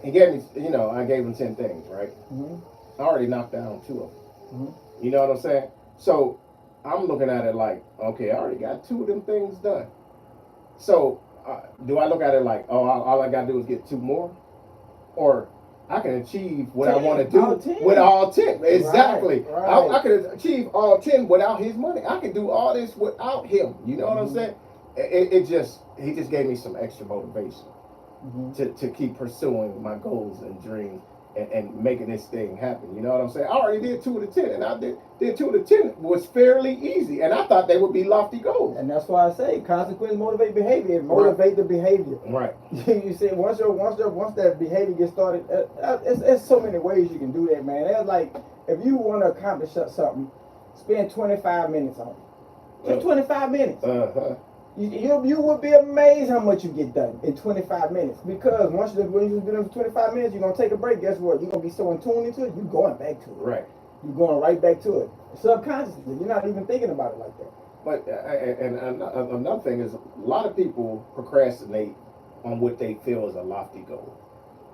He gave me, you know, I gave him 10 things, right? Mm-hmm. I already knocked down 2 of them. Mm-hmm. You know what I'm saying? So I'm looking at it like, okay, I already got 2 of them things done. So do I look at it like, oh, all I gotta do is get 2 more, or I can achieve what I want to do with all 10? Exactly. Right. I can achieve all 10 without his money. I can do all this without him. You know what I'm saying? He just gave me some extra motivation to keep pursuing my goals and dreams and making this thing happen. You know what I'm saying? I already did 2 of the 10, and I did 2 of the 10 was fairly easy, and I thought they would be lofty goals. And that's why I say consequence motivate behavior. Motivate the behavior. Right. You see, once that behavior gets started, it's so many ways you can do that, man. It's like if you want to accomplish something, spend 25 minutes on it. Just 25 minutes. You would be amazed how much you get done in 25 minutes. Because when you've been in 25 minutes, you're gonna take a break. Guess what? You're gonna be so in tune into it. You're going back to it. Right. You're going right back to it subconsciously. You're not even thinking about it like that. But and another thing is, a lot of people procrastinate on what they feel is a lofty goal,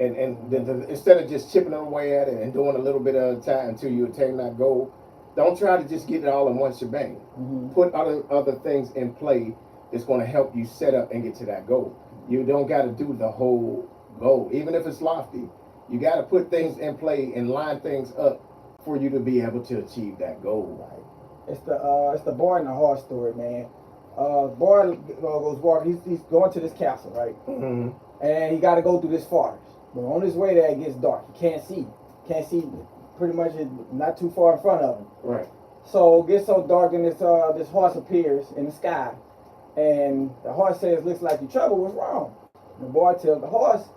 and instead of just chipping away at it and doing a little bit at a time until you attain that goal, don't try to just get it all in one shebang. Put other things in play that's going to help you set up and get to that goal. You don't got to do the whole goal, even if it's lofty. You got to put things in play and line things up for you to be able to achieve that goal. Right. It's the boy and the horse story, man. Boy goes walking. He's going to this castle, right? And he got to go through this forest. But on his way there, it gets dark. He can't see. Pretty much not too far in front of him. Right. So it gets so dark, and this horse appears in the sky. And the horse says, "Looks like you're trouble. What's wrong?" And the boy tells the horse,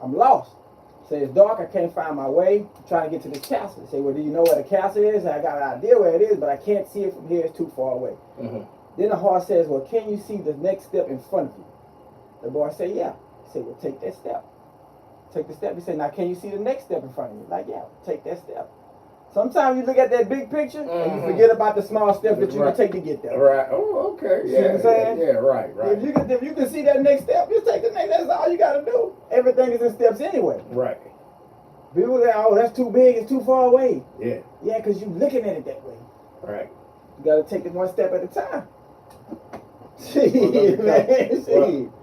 "I'm lost." He says, "It's dark. I can't find my way. I'm trying to get to this castle." He said, "Well, do you know where the castle is?" I got an idea where it is, but I can't see it from here. It's too far away. Then the horse says, "Well, can you see the next step in front of you?" The boy said, "Yeah." He said, "Well, take that step." Take the step. He said, "Now, can you see the next step in front of you?" Like, "Yeah, take that step." Sometimes you look at that big picture and you forget about the small steps that you can take to get there. Right. Oh, okay. Yeah. See what I'm saying? Yeah. Right. If you can see that next step, just take the next. That's all you got to do. Everything is in steps anyway. Right. People say, "Oh, that's too big. It's too far away." Yeah. Yeah, because you're looking at it that way. Right. You got to take it one step at a time.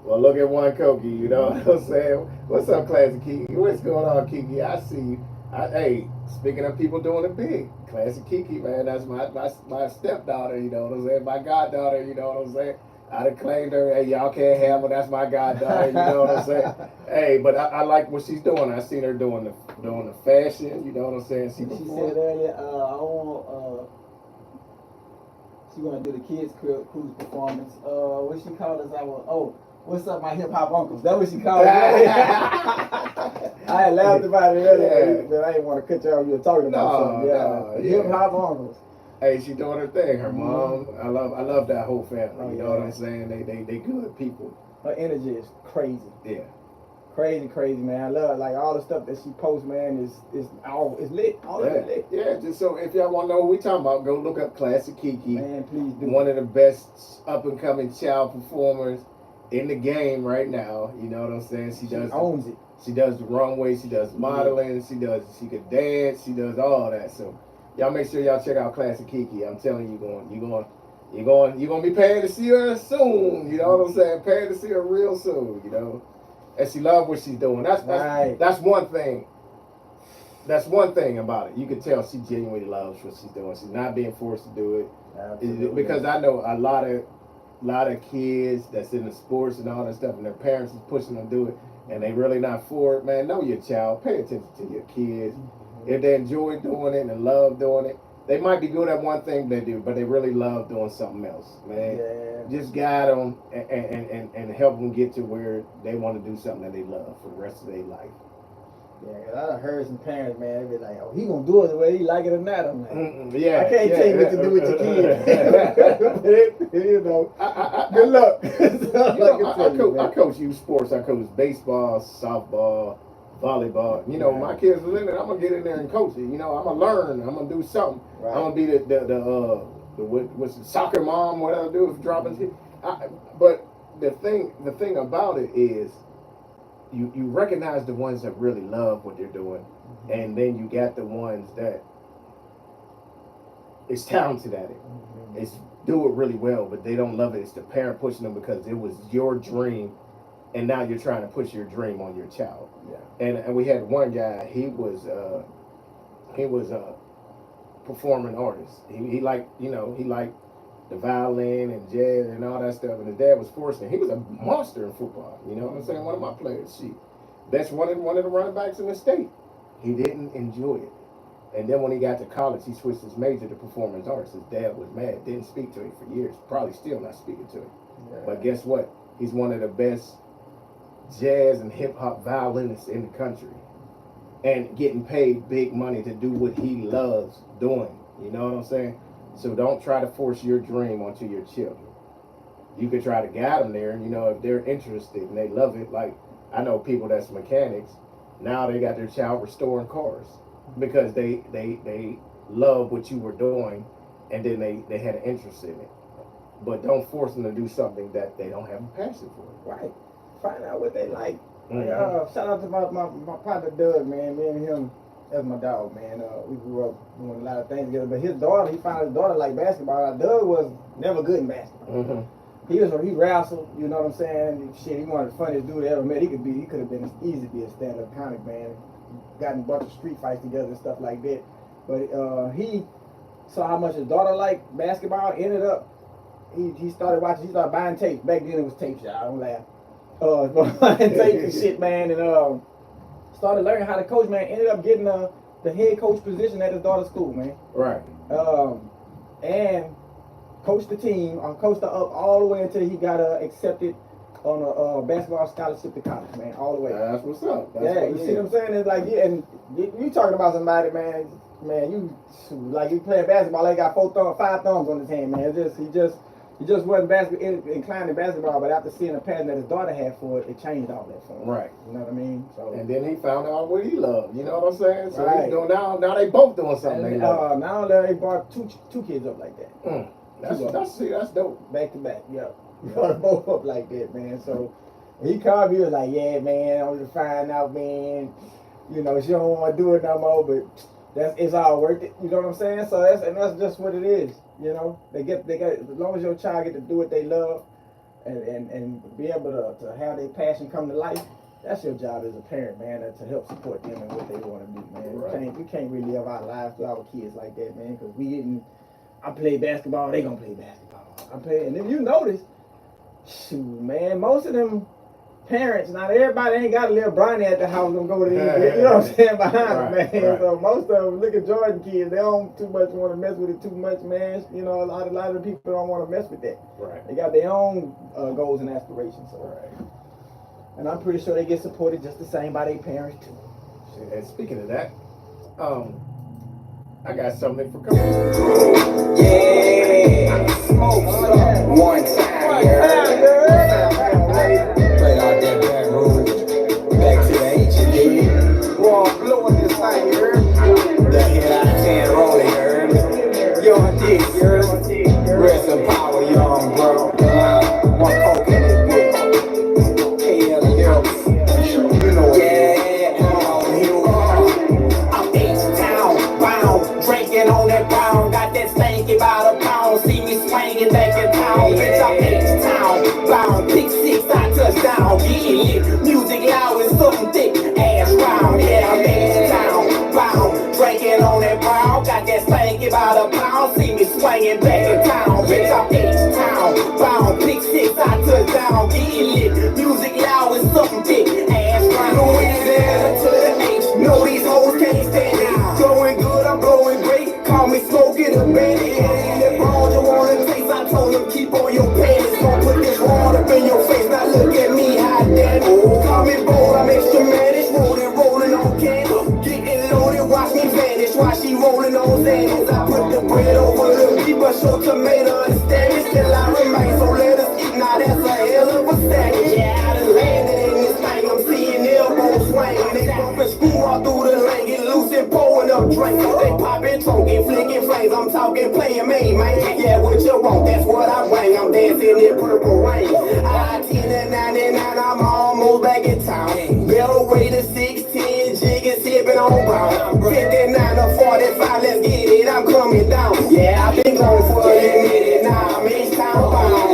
Well, look at one Koki, you know what I'm saying? What's up, Classic Kiki? What's going on, Kiki? I see you. Hey, speaking of people doing it big, Classic Kiki, man, that's my stepdaughter, you know what I'm saying? My goddaughter, you know what I'm saying? I done claimed her. Hey, y'all can't have her. That's my goddaughter, you know what I'm saying? Hey, but I like what she's doing. I seen her doing the fashion, you know what I'm saying? She said earlier, she want to do the kids cruise performance. What she called us? What's up, my hip hop uncles? That's what she called it. I had laughed about it earlier, but I didn't want to cut you off. You were talking about something. Hip hop uncles. Hey, she doing her thing. Her mom, I love that whole family. You know what I'm saying? They good people. Her energy is crazy. Yeah. Crazy, man. I love like all the stuff that she posts, man. Is lit. All of it lit. Yeah. Just so if y'all want to know what we talking about, go look up Classic Kiki. Man, please do. One of the best up and coming child performers in the game right now. You know what I'm saying? She owns it. She does the runway. She does modeling. She could dance. She does all that. So y'all make sure y'all check out Classic Kiki. I'm telling you, you're going to be paying to see her soon. You know what I'm saying? Paying to see her real soon. You know. And she loves what she's doing. That's one thing. That's one thing about it. You can tell she genuinely loves what she's doing. She's not being forced to do it. Absolutely. Because I know a lot of kids that's in the sports and all that stuff, and their parents is pushing them to do it, and they really not for it. Man, know your child. Pay attention to your kids. If they enjoy doing it and love doing it, they might be good at one thing they do, but they really love doing something else, man. Yeah. Just guide them and help them get to where they want to do something that they love for the rest of their life. Yeah, I done heard some parents, man, they be like, "Oh, he gonna do it the way he like it or not." I'm like, yeah, I can't tell you what to do with your kids. You know, good luck. I coach youth sports. I coach baseball, softball, volleyball. You know, my kids are in it. I'm gonna get in there and coach it. You know, I'm gonna learn. I'm gonna do something. Right. I'm gonna be the what's the soccer mom, whatever I do if dropping. But the thing about it is, you recognize the ones that really love what they're doing, and then you got the ones that is talented at it. It's do it really well, but they don't love it. It's the parent pushing them because it was your dream, and now you're trying to push your dream on your child. Yeah. And we had one guy. He was a performing artist. He liked he liked the violin and jazz and all that stuff. And his dad was forcing him. He was a monster in football. You know what I'm saying? One of my players. That's one of the running backs in the state. He didn't enjoy it. And then when he got to college, he switched his major to performance arts. His dad was mad, didn't speak to him for years. Probably still not speaking to him. Yeah. But guess what? He's one of the best jazz and hip hop violinists in the country. And getting paid big money to do what he loves doing. You know what I'm saying? So don't try to force your dream onto your children. You could try to guide them there, if they're interested and they love it. Like, I know people that's mechanics. Now they got their child restoring cars because they love what you were doing, and then they had an interest in it. But don't force them to do something that they don't have a passion for. Right. Find out what they like. Mm-hmm. Shout out to my partner Doug, man. Me and him, that's my dog, man. We grew up doing a lot of things together. But his daughter, he found his daughter like basketball. Doug was never good in basketball. Mm-hmm. He wrestled, you know what I'm saying? Shit, he one of the funniest dudes I ever met. He could have been easy to be a stand-up comic, man. Gotten a bunch of street fights together and stuff like that. But he saw how much his daughter liked basketball. Ended up, he started buying tapes. Back then it was tapes, y'all. I don't laugh. Buying tapes and shit, man, and started learning how to coach, man. Ended up getting the head coach position at his daughter's school, man. Right. And coached the team, coached her up all the way until he got accepted on a basketball scholarship to college, man, all the way. That's what's up. You see what I'm saying? It's like, yeah, and you talking about somebody, man, you playing basketball, they got 5 thumbs on his hand, man. He just wasn't inclined to basketball, but after seeing the passion that his daughter had for it, it changed all that for him. Right. You know what I mean? So. And then he found out what he loved. You know what I'm saying? So right. he's doing now they both doing something they love. Now they brought two kids up like that. That's dope. Back to back, yeah. Brought them both up like that, man. So he called me, he was like, yeah, man, I was just find out, man, she don't want to do it no more, but it's all worth it. You know what I'm saying? So that's just what it is. They got as long as your child get to do what they love and be able to have their passion come to life, that's your job as a parent, man, to help support them and what they want to do, man. Right. We can't really live our lives to our kids like that, man, because I play basketball, they gonna play basketball. And if you notice, shoot, man, most of them parents, not everybody ain't got a little Bronny at the house gonna go to the you know what I'm saying, behind them, man. Right. So most of them, look at Jordan kids, they don't too much want to mess with it too much, man. A lot of the people don't want to mess with that. Right. They got their own goals and aspirations. So. Right. And I'm pretty sure they get supported just the same by their parents too. And speaking of that, I got something for coming. Yeah, smoke one time, right out that back room, back to the HTX. Raw blowing this thing, you heard? The hit out of 10 rolling, you heard? Young dick, you heard? Rest in power, young bro. One coke in this bitch. KL lyrics. You know, I'm H-Town, bound, drinking on that brown, got that stanky by the pound, see me swinging back in town, bitch, I'm H-Town, bound, pick 6, I touchdown, getting lit, music loud and something thick, ass round, yeah, I'm H-Town, bound, drinking on that brown, got that stanky by the pound, see me swinging back in town, bitch, I'm H-Town, bound, pick 6, I touchdown, getting lit, music loud and something thick, ass round, Louisiana to the H, know these hoes can't stand it. Going good, I'm blowing great. Call me smoking a bandit. And that ball you wanna taste, I told them keep on your pants. Gonna put this water up in your face. Now look at me, hot damn. Call me bold, I'm extra managed. Rolling on cans. Getting loaded, watch me vanish. While she rolling on Xanax. I put the bread over the beef, but show tomato understand it. Still I remain, so let us eat. Now that's a hell of a sandwich. Yeah, I done landed in this thing. I'm seeing elbows swinging. They bumping screw all through the lane. Get loose and pouring up drink. They popping, choking, flicking flames. I'm talking, playing main, man. Yeah, what you want, that's what I bring. I'm dancing in purple rain. I-10 and 99, I'm almost back in town. Bell way to 610, jigging, sipping on brown. 59 to 45, let's get it. I'm coming. me down. Yeah, I've been gone for a minute now. I'm H-Town bound.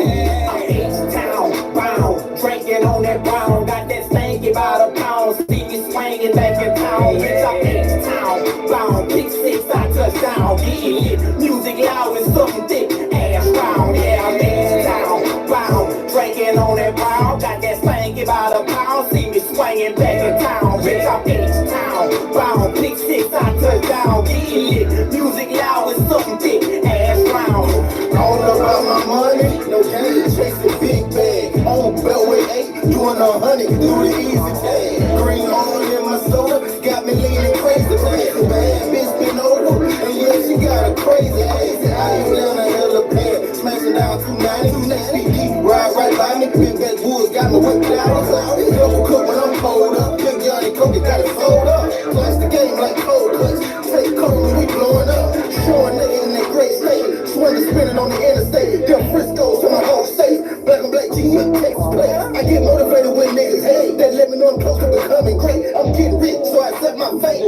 I'm H-Town bound. Drinking on that brown. Got that stanky by the pound. See me swinging back in town. Bitch, I'm H-Town bound. Pick six, I touchdown. Getting lit. Music loud and something thick. Ass round. Yeah, I'm H-Town bound. Drinking on that brown. Got that stanky by the pound. See me swinging back in town. Bitch, I'm H-Town bound. Pick six, I touchdown. Getting lit. Music loud and something thick. Ass round. All about my money, no game, chasing big bag. On Beltway 8, doing 100 through the easy tag. Green on in my soda, got me leaning crazy, crazy. Bad bitch been over, and yeah, she got a crazy ass. I ain't down a hella pad, smashing down 290, SPD, ride right by me. Big backwoods got me whipped out. Double cook when I'm pulled up, Big Johnny Coke got it sold up. Clutch the game like cold cuts, take cold when we blowing up. Showing nigga in that great state, swinging spinning on the interstate. Them Frisco's from my whole state, black on black G, Texas play. I get motivated when niggas hate, they let me know I'm close to becoming great. I'm getting rich, so I set my fate.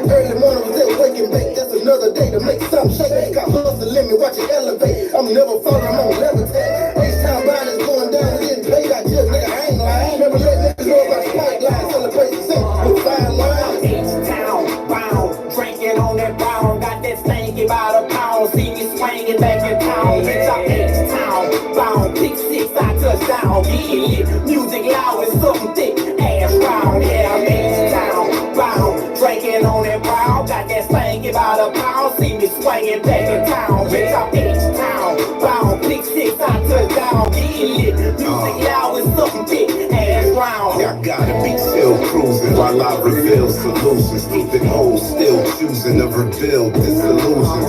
Early morning was there waking bake, that's another day to make something shake. Got hustle, let me watch it elevate. I'm never falling, I'm on levitate. H-Town buying is going down, and getting paid. I just nigga, I ain't lying. Never let niggas know about the white line, celebrate success with fine wine. H-Town bound, drinking on that brown. Got that stanky by the pound. See me swinging back in town. Bitch, I'm H-Town bound. Pick six, I touchdown. Getting lit. Music loud and something thick. Ass round. Yeah, I'm H-Town bound. Drinking on that brown. Got that stanky by the pound. See me swinging back in town. Bitch, I'm H-Town bound. Pick six, I touchdown. Getting lit. Music loud and something thick. Ass round. I gotta be still cruising while I reveal solutions. Keeping hoes still choosing to reveal disillusion.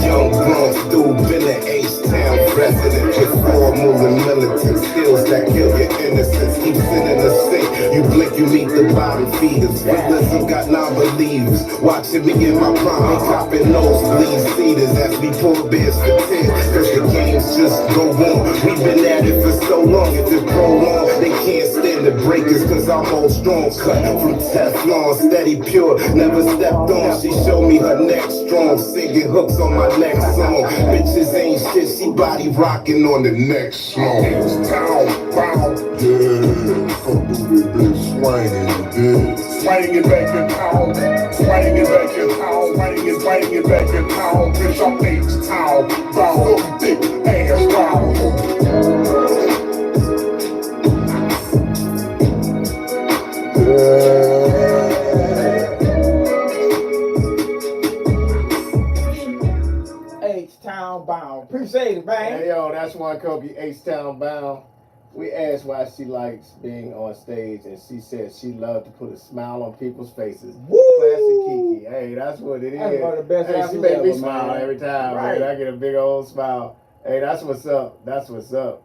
Young Bronx dude, been an H-Town resident with formal and militant skills that kill your innocence. Keep sending the sink. You blink, you meet the bottom feeders. Realism got non-believers watching me in my prime. They copping nosebleed cedars as we pull beers for 10. Cause the games just go on. We've been at it for so long. If it prolong, they can't stand the breakers. Cause I'm old strong, cut from Teflon, steady pure, never stepped on. She showed me her neck strong, singing hooks on my next song. Bitches ain't shit, she body rocking on the next song. H-Town bound, yeah, come through this bitch swinging, yeah. Swinging back in town, swinging back in town, swinging back in town. Bitch, I'm H-Town bound, thick ass round. H-Town bound. Appreciate it, man. Hey, yo, that's one Kobe, H-Town bound. We asked why she likes being on stage, and she said she loved to put a smile on people's faces. Woo! Classic Kiki. Hey, that's what it is. That's one of the best hey, she rappers make me ever, smile man. every time, Right. man. I get a big old smile. Hey, that's what's up. That's what's up.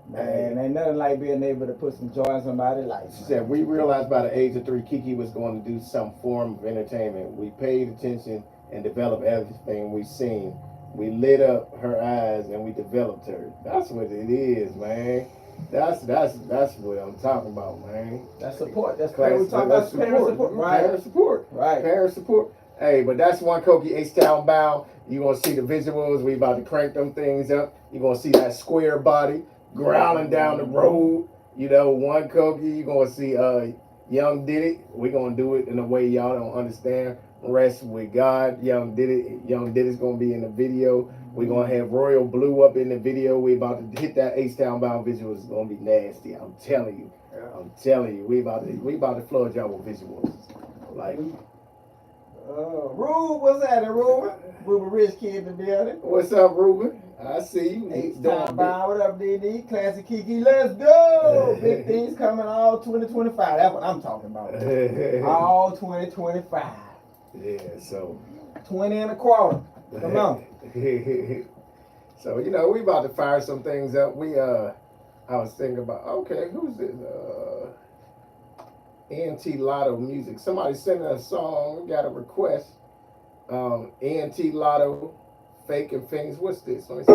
Man, ain't nothing like being able to put some joy in somebody's life. She said, we realized by the age of 3, Kiki was going to do some form of entertainment. We paid attention and developed everything we seen. We lit up her eyes and we developed her. That's what it is, man. That's what I'm talking about, man. That's support. That's Class, we talking about parent support. Right. Parent support. Right. Parent support. Hey, but that's one Koki H-Town bound. You're going to see the visuals. We about to crank them things up. You're going to see that square body growling down the road. You know, one Koki. You're going to see Young Did It. We're going to do it in a way y'all don't understand. Rest with God. Young Did It. Young Did It's going to be in the video. We're going to have Royal Blue up in the video. We about to hit that H-Town bound visuals. It's going to be nasty. I'm telling you. I'm telling you. We about to flood y'all with visuals. Like, Rube, what's happening, Rube? Rube, rich kid in the building. what's up, Ruben? I see you. H-Town bound. What up, DD? Classic Kiki. Let's go. Big things coming all 2025. That's what I'm talking about. All 2025. Yeah, so 20 and a quarter. Come on. So, you know, we about to fire some things up. I was thinking about, okay, who's this? NT Lotto Music. Somebody sent us a song. We got a request. NT Lotto, Faking Things. What's this? Let me see.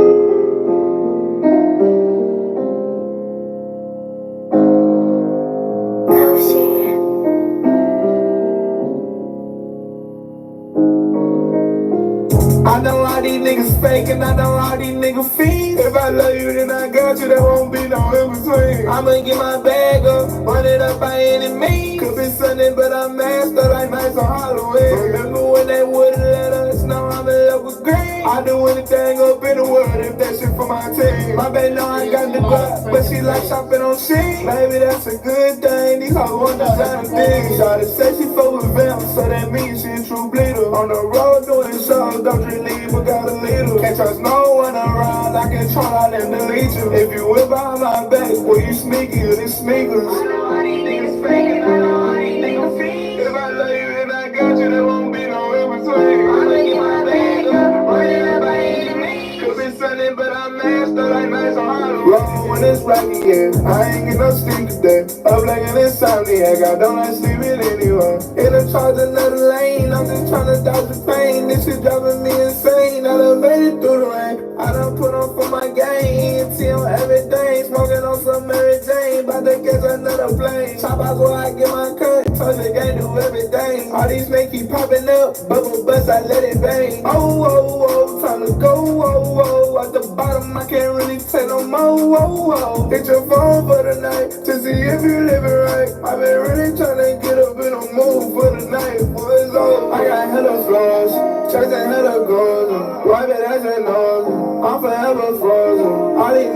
faking, I know all these niggas fiends. If I love you, then I got you, there won't be no in between. I'ma get my bag up, run it up by any means. Could be Sunday, but I'm masked up like nights on Halloween. Remember when they wouldn't let us know I'm in love with green? I do anything up in the world if that shit for my team. My baby know I got the butt, but she like shopping on Shein. Baby, that's a good thing. These hoes want designer things. Shawty say she fuck with Vamp, so that means she a true bleeder. On the road doing shows, don't drink lead, but got a leader. Can't trust no one around, I can try out and delete you. If you whip behind my back, well you sneaky or these sneakers. I know all these niggas faking, I know all these niggas fiends. If I love you, then I got you, there won't be no in between. I'ma get my bag up, run it up by any means. Could be Sunday, but I'm masked up like nights on Halloween. Roll when it's rocky, yeah, I ain't get no sleep today. Up like an insomniac, I don't like sleeping anyway. In the charge another lane, I'm just tryna dodge the pain. This shit driving me insane, I done made it through the rain. I done put on for my game, ENT on everything. Smoking on some Mary Jane, bout to catch another plane. Chop out where I get my cut, touch the game, do everything. All these snakes keep popping up, bubble bust, I let it bang. Oh, oh, oh, time to go, oh, oh. At the bottom, I can't really take no more, oh, oh. Hit your phone for the night, to see if you living right. I've been really tryna get up in the mood for the night, boys, oh. I got hella flaws, church and hella goals. Private as and nose, I'm forever frozen. All these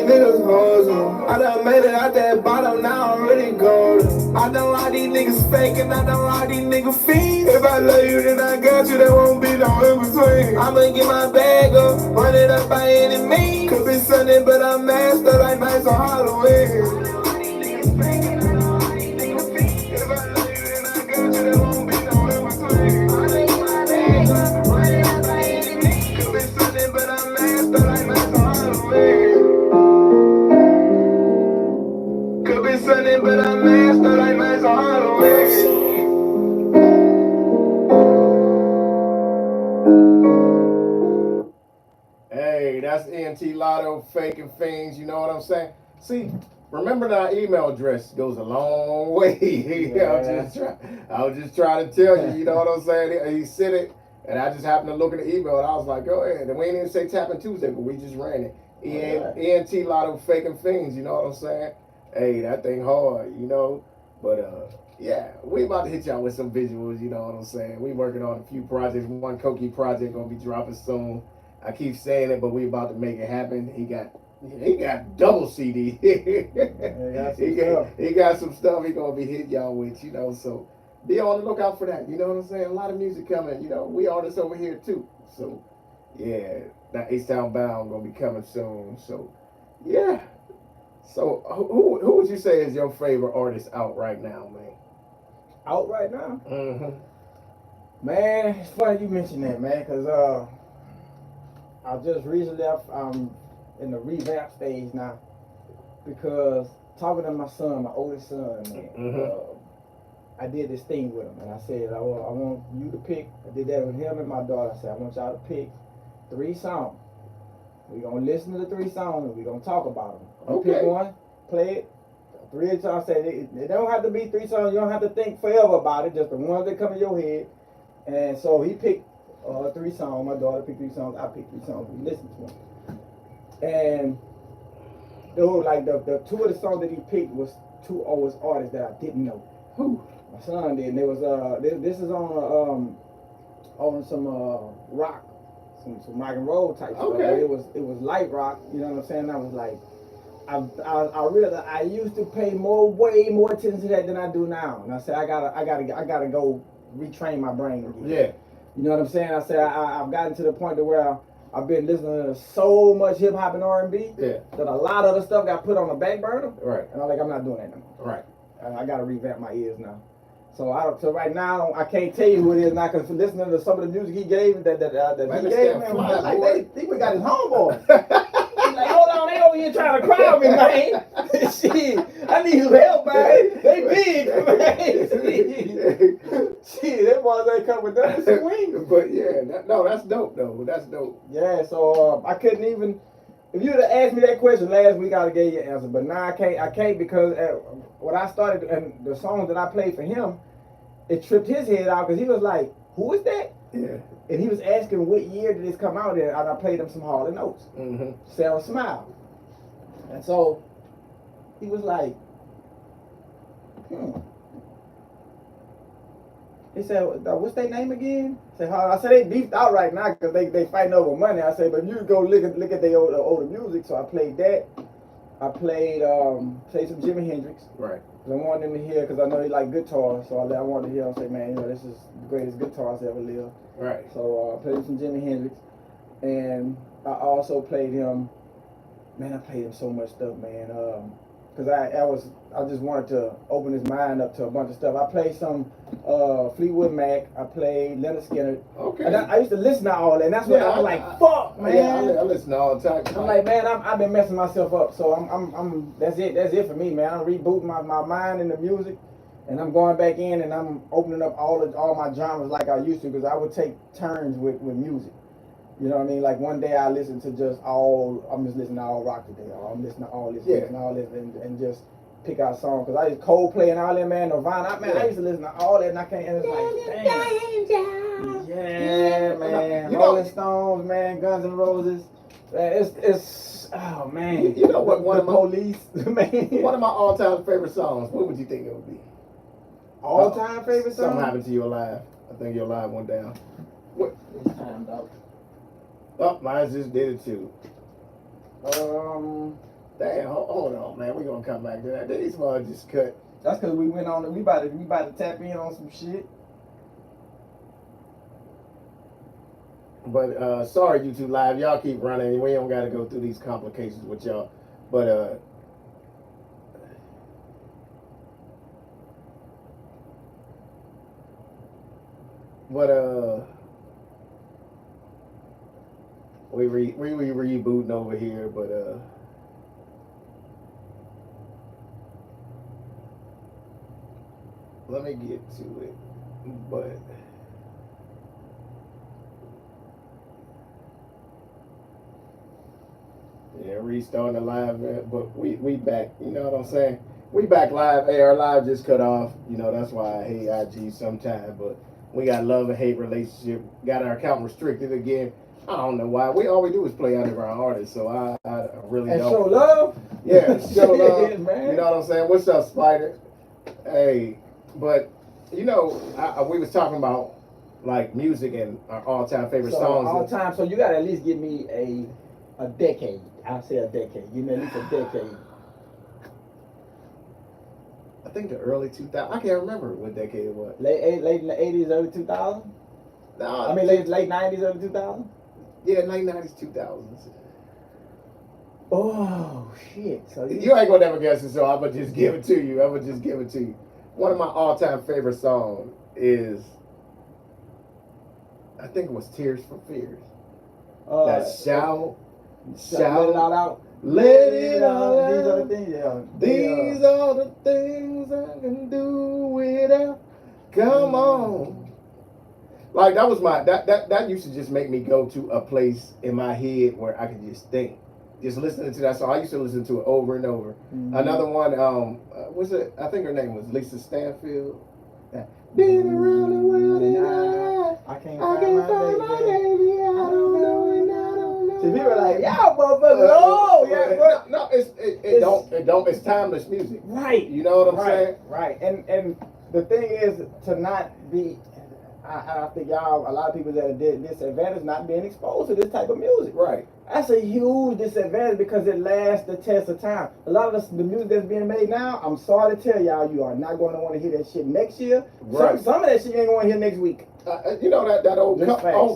niggas hoes. I done made it out that bottom, now I'm really golden. I know all these niggas faking, I know all these niggas fiends. If I love you, then I got you, there won't be no in between. I'ma get my bag up, run it up by any means. Could be Sunday, but I'm masked up like nights on Halloween. If I love you, then I got you, there won't be no in between. I'ma get my bag up, run it up by any means. Could be Sunday, but I'm masked up like nights on Halloween. Could be Sunday, but I'm masked up like nights on Halloween. Hey, that's NT Lotto, faking things, you know what I'm saying? See, remember that email address goes a long way. I was just trying to tell you, you know what I'm saying? He sent it, and I just happened to look at the email, and I was like, go ahead. And we didn't even say Tapping Tuesday, but we just ran it. ENT Lotto, faking things, you know what I'm saying? Hey, that thing hard, you know? But, yeah, we about to hit y'all with some visuals, you know what I'm saying? We working on a few projects. One Koki project gonna be dropping soon. I keep saying it, but we about to make it happen. He got double CD. he got some stuff he gonna be hitting y'all with, you know. So be on the lookout for that. You know what I'm saying? A lot of music coming. You know, we artists over here too. So yeah, that H-Town Bound gonna be coming soon. So yeah. So who would you say is your favorite artist out right now, man? Out right now? Mm-hmm. Man, it's funny you mentioned that, man, because I just recently, I'm in the revamp stage now, because talking to my son, my oldest son, man, I did this thing with him, and I said, I want you to pick, I did that with him and my daughter. I said, I want y'all to pick 3 songs. We're going to listen to the 3 songs, and we're going to talk about them. You pick one, play it. 3 of y'all say, they don't have to be 3 songs, you don't have to think forever about it, just the ones that come in your head. And so he picked 3 songs, my daughter picked 3 songs, I picked 3 songs, we listened to them. And dude, like the 2 of the songs that he picked was 2 oldest artists that I didn't know. Who? My son did, and there was this is on some rock, some rock and roll type stuff. It was light rock, you know what I'm saying? I was like, I realized I used to pay way more attention to that than I do now. And I said I gotta go retrain my brain again. Yeah. You know what I'm saying? I said I've gotten to the point to where I've been listening to so much hip hop and R&B that a lot of the stuff got put on the back burner. Right. And I'm not doing that no more. Right. I gotta revamp my ears now. So right now I can't tell you who it is now, because listening to some of the music he gave that he gave, man, like they got his homeboy. He's like, hold on, they over here trying to crowd me, man. Shit, I need some help, man. They big, man. Shit, that boys ain't coming with nothing to swing. But yeah, that's dope though. That's dope. Yeah, so I couldn't even. If you would have asked me that question last week, I'd have gave you an answer. But now I can't because when I started and the songs that I played for him, it tripped his head out because he was like, "Who is that?" Yeah. And he was asking what year did this come out in, and I played him some Hall & Oates. Mm-hmm. Sarah Smile. And so he was like, He said, what's their name again? I said, they beefed out right now because they fighting over money. I said, but you go look at their older music. So I played that. I played some Jimi Hendrix. Right. I wanted him to hear, because I know he like guitar. So I wanted to hear him say, man, you know, this is the greatest guitarist ever lived. Right. So I played some Jimi Hendrix. And I also played him, man, I played him so much stuff, man. Because I just wanted to open his mind up to a bunch of stuff. I played some Fleetwood Mac. I played Leonard Skinner. Okay. And I used to listen to all that. And that's when I was like, fuck, man. Yeah, I listen to all the time. I'm like, man, I've been messing myself up. So I'm that's it for me, man. I'm rebooting my mind in the music. And I'm going back in and I'm opening up all my genres like I used to, because I would take turns with music. You know what I mean? Like one day I listen to I'm just listening to all rock today, or I'm listening to all this, and all this, and just pick out songs. Cause I used Coldplay and all that, man, Nirvana. I used to listen to all that, and I can't. And it's like, damn. Yeah, man. Rolling Stones, man. Guns N' Roses. Man, it's oh man. You know what? One of my Police, man. One of my all-time favorite songs. What would you think it would be? All-time favorite song? Something happened to you alive. I think your live went down. What? It's timed out. Oh, mine just did it too. Damn, hold on, man. We're gonna come back to that. These ones just cut. That's because we went on. We about to tap in on some shit. But sorry, YouTube Live. Y'all keep running. We don't got to go through these complications with y'all. But we rebooting over here, but let me get to it. But yeah, restarting the live, but we back. You know what I'm saying? We back live. Hey, our live just cut off. You know, that's why I hate IG sometimes, but we got love and hate relationship. Got our account restricted again. I don't know why. All we do is play underground artists, so I really and don't. show love. Yeah, show love. Man. You know what I'm saying? What's up, Spider? Hey, but you know, we was talking about like music and our all-time favorite songs. All time. So you gotta at least give me a decade. I'll say a decade. Give me at least a decade. I think the early 2000s. I can't remember what decade it was. Late 80s, early 2000s. No, I mean late 90s, early 2000s. Yeah, late 90s, 2000s. Oh shit! So you ain't gonna never guess it, so I'm gonna just give it to you. One of my all-time favorite songs is, I think it was "Tears for Fears." That shout, let it all out. Let it all out. These are the things. Yeah. These are the things I can do without. Come on. Like that was that used to just make me go to a place in my head where I could just think. Just listening to that song. I used to listen to it over and over. Mm-hmm. Another one, was it? I think her name was Lisa Stanfield. Been around the world and I can't find my baby. I don't know and I don't know. See, people are like, y'all motherfuckers, no, it don't. It's timeless music. Right. You know what I'm saying? Right. And the thing is to not be. I think a lot of people that are disadvantaged not being exposed to this type of music. Right. That's a huge disadvantage because it lasts the test of time. A lot of the music that's being made now, I'm sorry to tell y'all, you are not going to want to hear that shit next year. Right. Some of that shit you ain't going to hear next week. You know that old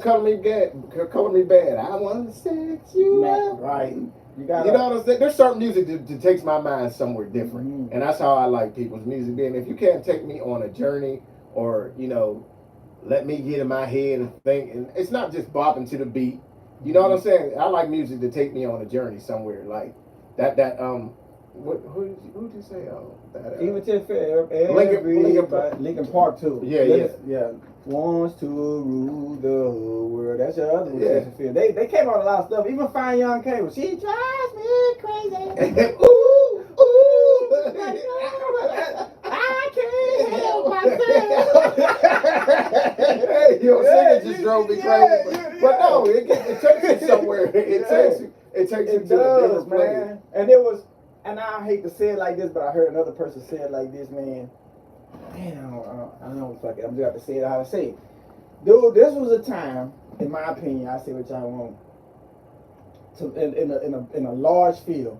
Color Me Bad. I want to sex you up. Right. You know what I'm saying? There's certain music that takes my mind somewhere different. Mm-hmm. And that's how I like people's music being. If you can't take me on a journey or, you know, let me get in my head and think, and it's not just bopping to the beat. You know what I'm saying? I like music to take me on a journey somewhere, like that. Who did you say? Even to Lincoln Park too. Yeah. Wants to rule the whole world. That's your other one. Yeah. They came out with a lot of stuff. Even Fine Young Cable. She drives me crazy. Ooh. I can't help myself. Hey, your singer just drove me Yeah, crazy. yeah, But no, yeah. it takes you somewhere. It takes you to a different place. man. And it was, and I hate to say it like this, but I heard another person say it like this, man. Man, I don't know, fuck it. I'm just have to say it how I say it. Dude, this was a time, in my opinion, I say what y'all want, in a large field,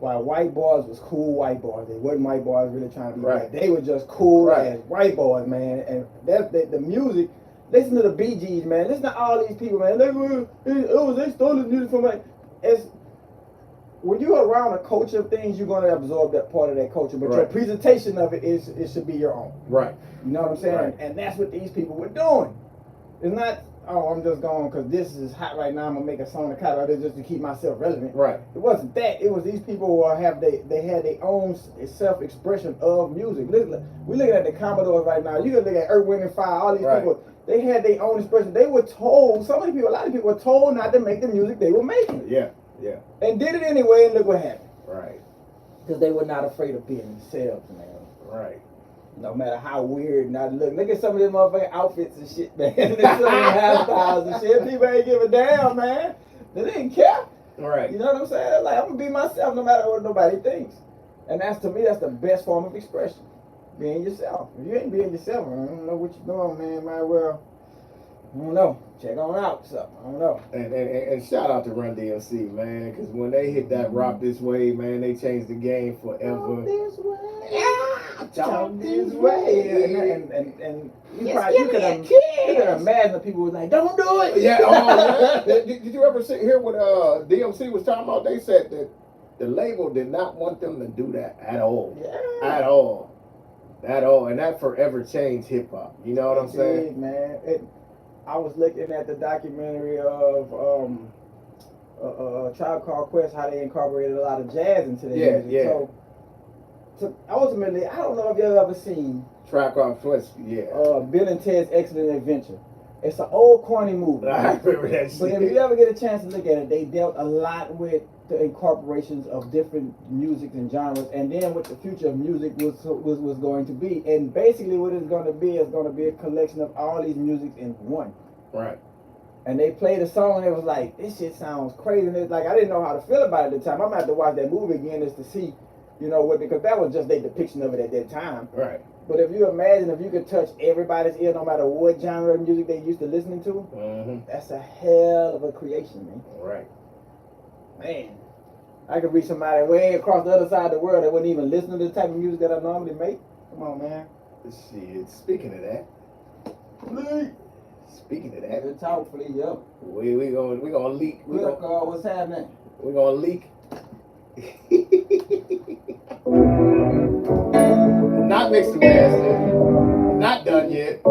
while white boys was cool white boys. They wasn't white boys really trying to be Right. black. They were just cool Right. as white boys, man. And the music, listen to the Bee Gees, man. Listen to all these people, man. They stole this music from like, it's, when you're around a culture of things, you're gonna absorb that part of that culture. But your Right. presentation of it should be your own. Right. You know what I'm saying? Right. And that's what these people were doing. It's not, oh, I'm just going because this is hot right now. I'm gonna make a song to cut out this just to keep myself relevant. Right. It wasn't that. It was these people who they had their own self-expression of music. We looking at the Commodores right now. You can look at Earth, Wind, and Fire. All these Right. people, they had their own expression. They were told. A lot of people were told not to make the music they were making. Yeah. Yeah. And did it anyway. And look what happened. Right. Because they were not afraid of being themselves, man. Right. No matter how weird not look. Look at some of them motherfucking outfits and shit, man. And some of them hairstyles and shit. People ain't give a damn, man. They didn't care. Right. You know what I'm saying? Like, I'm gonna be myself no matter what nobody thinks. And that's, to me, that's the best form of expression. Being yourself. If you ain't being yourself, I don't know what you're doing, man. Might well, I don't know. Check on out something. I don't know. And shout out to Run DMC, man, because when they hit that Rock This Way, man, they changed the game forever. Talk this way. Yeah, talk this way. And you can imagine the people was like, don't do it. Yeah, oh, yeah. Did you ever hear what DMC was talking about? They said that the label did not want them to do that at all. Yeah. At all. At all. And that forever changed hip hop. You know what I'm saying? Man. I was looking at the documentary of Tribe Called Quest, how they incorporated a lot of jazz into their music. Yeah. So ultimately, I don't know if you've ever seen Tribe Called Quest, yeah. Bill and Ted's Excellent Adventure. It's an old corny movie. I remember that shit. But if you ever get a chance to look at it, they dealt a lot with the incorporations of different music and genres, and then what the future of music was going to be. And basically what it's going to be is going to be a collection of all these musics in one. Right. And they played a song and it was like, this shit sounds crazy. And it's like, I didn't know how to feel about it at the time. I'm going to have to watch that movie again just to see, you know, what, because that was just their depiction of it at that time. Right. But if you imagine if you could touch everybody's ear, no matter what genre of music they used to listening to, that's a hell of a creation, man. Right. Man, I could reach somebody way across the other side of the world that wouldn't even listen to the type of music that I normally make. Come on, man. Shit, speaking of that. Speaking of that. Good talk, Flea, yep. We gonna leak. What's happening? We're gonna leak. Not mixed and mastered. Not done yet.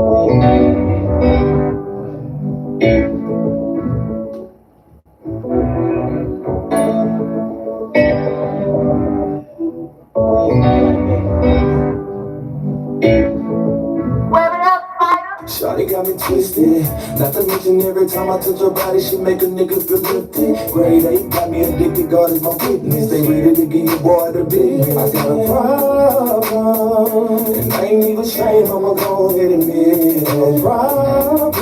Shawty got me twisted. Not to mention every time I touch her body, she make a nigga feel lifted. Grade 8 got me addicted, God is my witness. They ready to give you boy the business. I got a problem, and I ain't even ashamed, I'ma go ahead and admit it. A problem,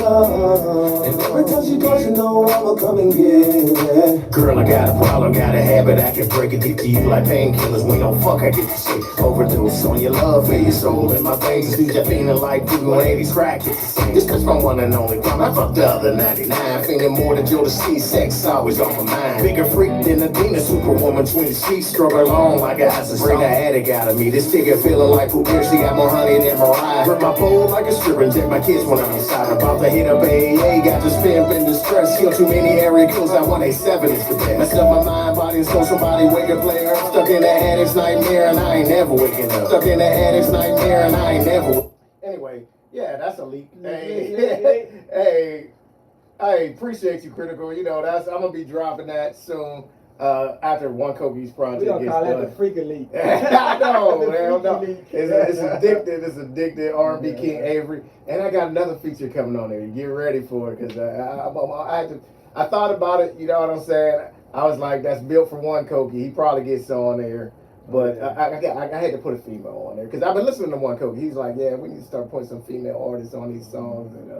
and every time she calls, you know I'ma come and get it. Girl, I got a problem, got a habit, I can break it to you like painkillers. When you don't fuck, I get the shit overdose on your love for your soul in my veins. Leave you feeling like you on 80s crack. This cause my one and only time I fucked the other 99. Feeling more than Joe to see, sex always on my mind. Bigger freak than Adina, superwoman between the sheets. Struggle on like a house of bring the attic out of me. This ticket feeling like Pooh Bear, she got more honey than Mariah. Grip my pole like a stripper, inject my kids when I'm inside. About to hit up AA, got this pimp in distress. Kill too many area kills, I 187 is the best. Messed up my mind, body, and soul, somebody wake up, play her. Stuck in the addict's nightmare and I ain't never waking up. Stuck in the addict's nightmare and I ain't never. Anyway, yeah, that's a leak. Hey, I appreciate you, Critical. You know, I'm gonna be dropping that soon. After One Kobe's project We don't gets call done. that the freaking leak. I know, man. No. Leak. It's addicted. It's addicted. R&B King Avery, and I got another feature coming on there. Get ready for it, cause I thought about it. You know what I'm saying? I was like, that's built for One Kobe. He probably gets on there. But I had to put a female on there because I've been listening to One Kobe. He's like, yeah, we need to start putting some female artists on these songs, and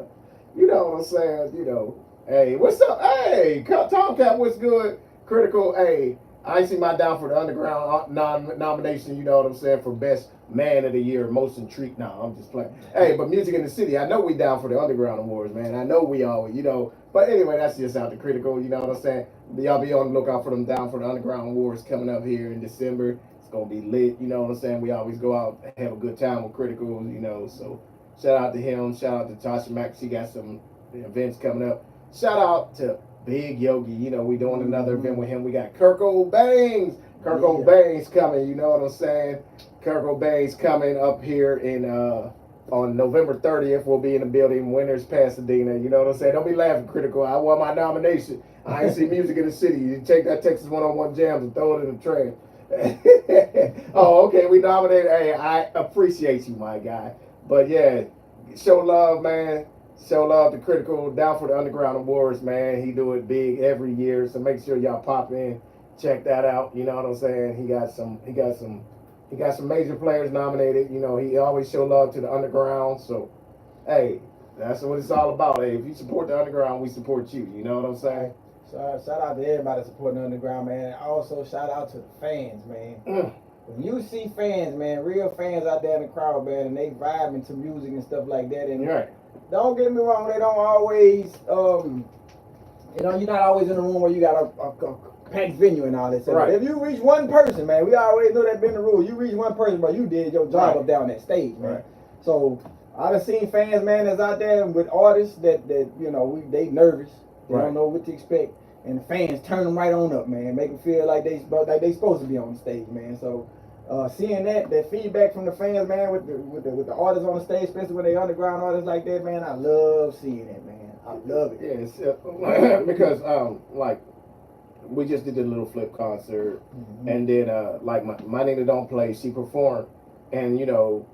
You know what I'm saying? You know, hey, what's up? Hey, Tomcat, what's good? Critical, hey, I see my down for the underground nomination. You know what I'm saying, for best man of the year, most intrigued. No, I'm just playing. Hey, but Music in the City, I know we down for the underground awards, man. I know we all, you know. But anyway, that's just out the critical. You know what I'm saying? Y'all be on the lookout for them down for the underground awards coming up here in December. It's gonna be lit. You know what I'm saying? We always go out and have a good time with critical. You know, so shout out to him. Shout out to Tasha Mack. She got some events coming up. Shout out to Big Yogi. You know, we doing another event with him. We got Kirko Bangs. Kirko Bangs coming. You know what I'm saying? Kirko Bangs coming up here in on November 30th. We'll be in the building, Winners, Pasadena. You know what I'm saying? Don't be laughing, critical. I won my nomination. I ain't see Music in the City. You take that Texas one-on-one jams and throw it in the trash. Oh, okay. We nominated. Hey, I appreciate you, my guy. But yeah, show love, man. Show love to Critical, down for the Underground Awards, man. He do it big every year, so make sure y'all pop in, check that out. You know what I'm saying? He got some major players nominated. You know, he always show love to the underground. So, hey, that's what it's all about. Hey, if you support the underground, we support you. You know what I'm saying? Shout out to everybody supporting the underground, man. Also, shout out to the fans, man. When you see fans, man, real fans out there in the crowd, man, and they vibing to music and stuff like that, and right. Don't get me wrong, they don't always, you know, you're not always in a room where you got a packed venue and all that stuff. Right. But if you reach one person, man, we always know that been the rule. You reach one person, but you did your job up down that stage, man. Right. So I done seen fans, man, that's out there with artists that you know, they nervous, they don't know what to expect, and the fans turn them right on up, man, make them feel like they supposed to be on the stage, man. So. Seeing that feedback from the fans, man, with the artists on the stage, especially when they underground artists like that, man, I love seeing it, man. I love it. Yeah, because like we just did a little flip concert, and then like my nigga Don't Play, she performed, and you know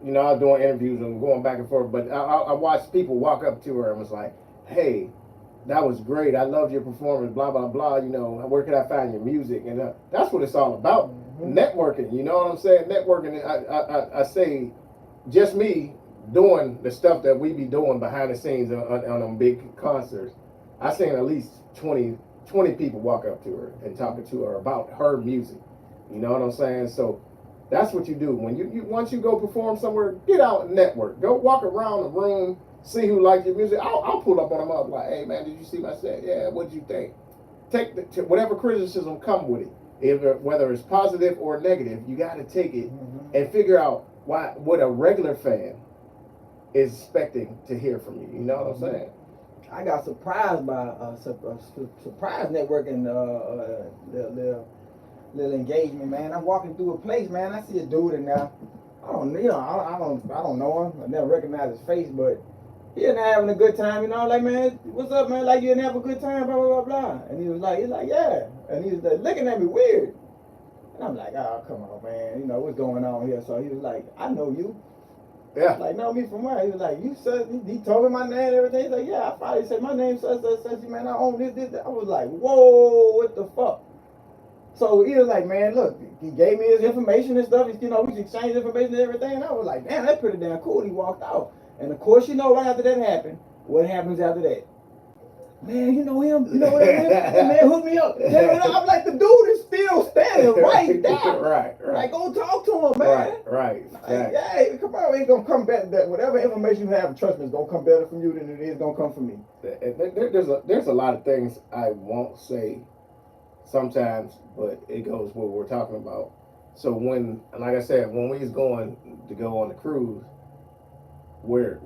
I was doing interviews and going back and forth, but I watched people walk up to her and was like, hey, that was great. I love your performance, blah, blah, blah. You know, where can I find your music? And that's what it's all about. Networking, you know what I'm saying? Networking, I say, just me doing the stuff that we be doing behind the scenes on them big concerts. I seen at least 20 people walk up to her and talking to her about her music. You know what I'm saying? So that's what you do. When you once you go perform somewhere, get out and network. Go walk around the room, see who likes your music. I'll pull up on them up like, hey man, did you see my set? Yeah, what did you think? Take whatever criticism come with it, whether it's positive or negative. You got to take it and figure out what a regular fan is expecting to hear from you. You know what I'm saying? I got surprised by surprise networking little engagement, man. I'm walking through a place, man. I see a dude in there. I don't know him. I never recognize his face, but he in there having a good time, you know. Like, man, what's up, man? Like, you in there having a good time, blah blah blah blah. And he's like, yeah. And he was like, looking at me weird. And I'm like, oh, come on, man. You know what's going on here? So he was like, I know you. Yeah. Like, know me from where? He was like, you said, he told me my name and everything. He's like, yeah, I probably said my name, such, man, I own this. I was like, whoa, what the fuck? So he was like, man, look, he gave me his information and stuff. You know, we exchanged information and everything. And I was like, man, that's pretty damn cool. He walked out. And of course, you know, right after that happened, what happens after that? Man, you know him? You know what I mean? That man hooked me up. I'm like, the dude is still standing right there. Right. Like, go talk to him, man. Right. Like, yeah, come on, ain't gonna come back. That whatever information you have, trust me, it's gonna come better from you than it is gonna come from me. There's a lot of things I won't say sometimes, but it goes what we're talking about. So when, like I said, when we was going to go on the cruise, we're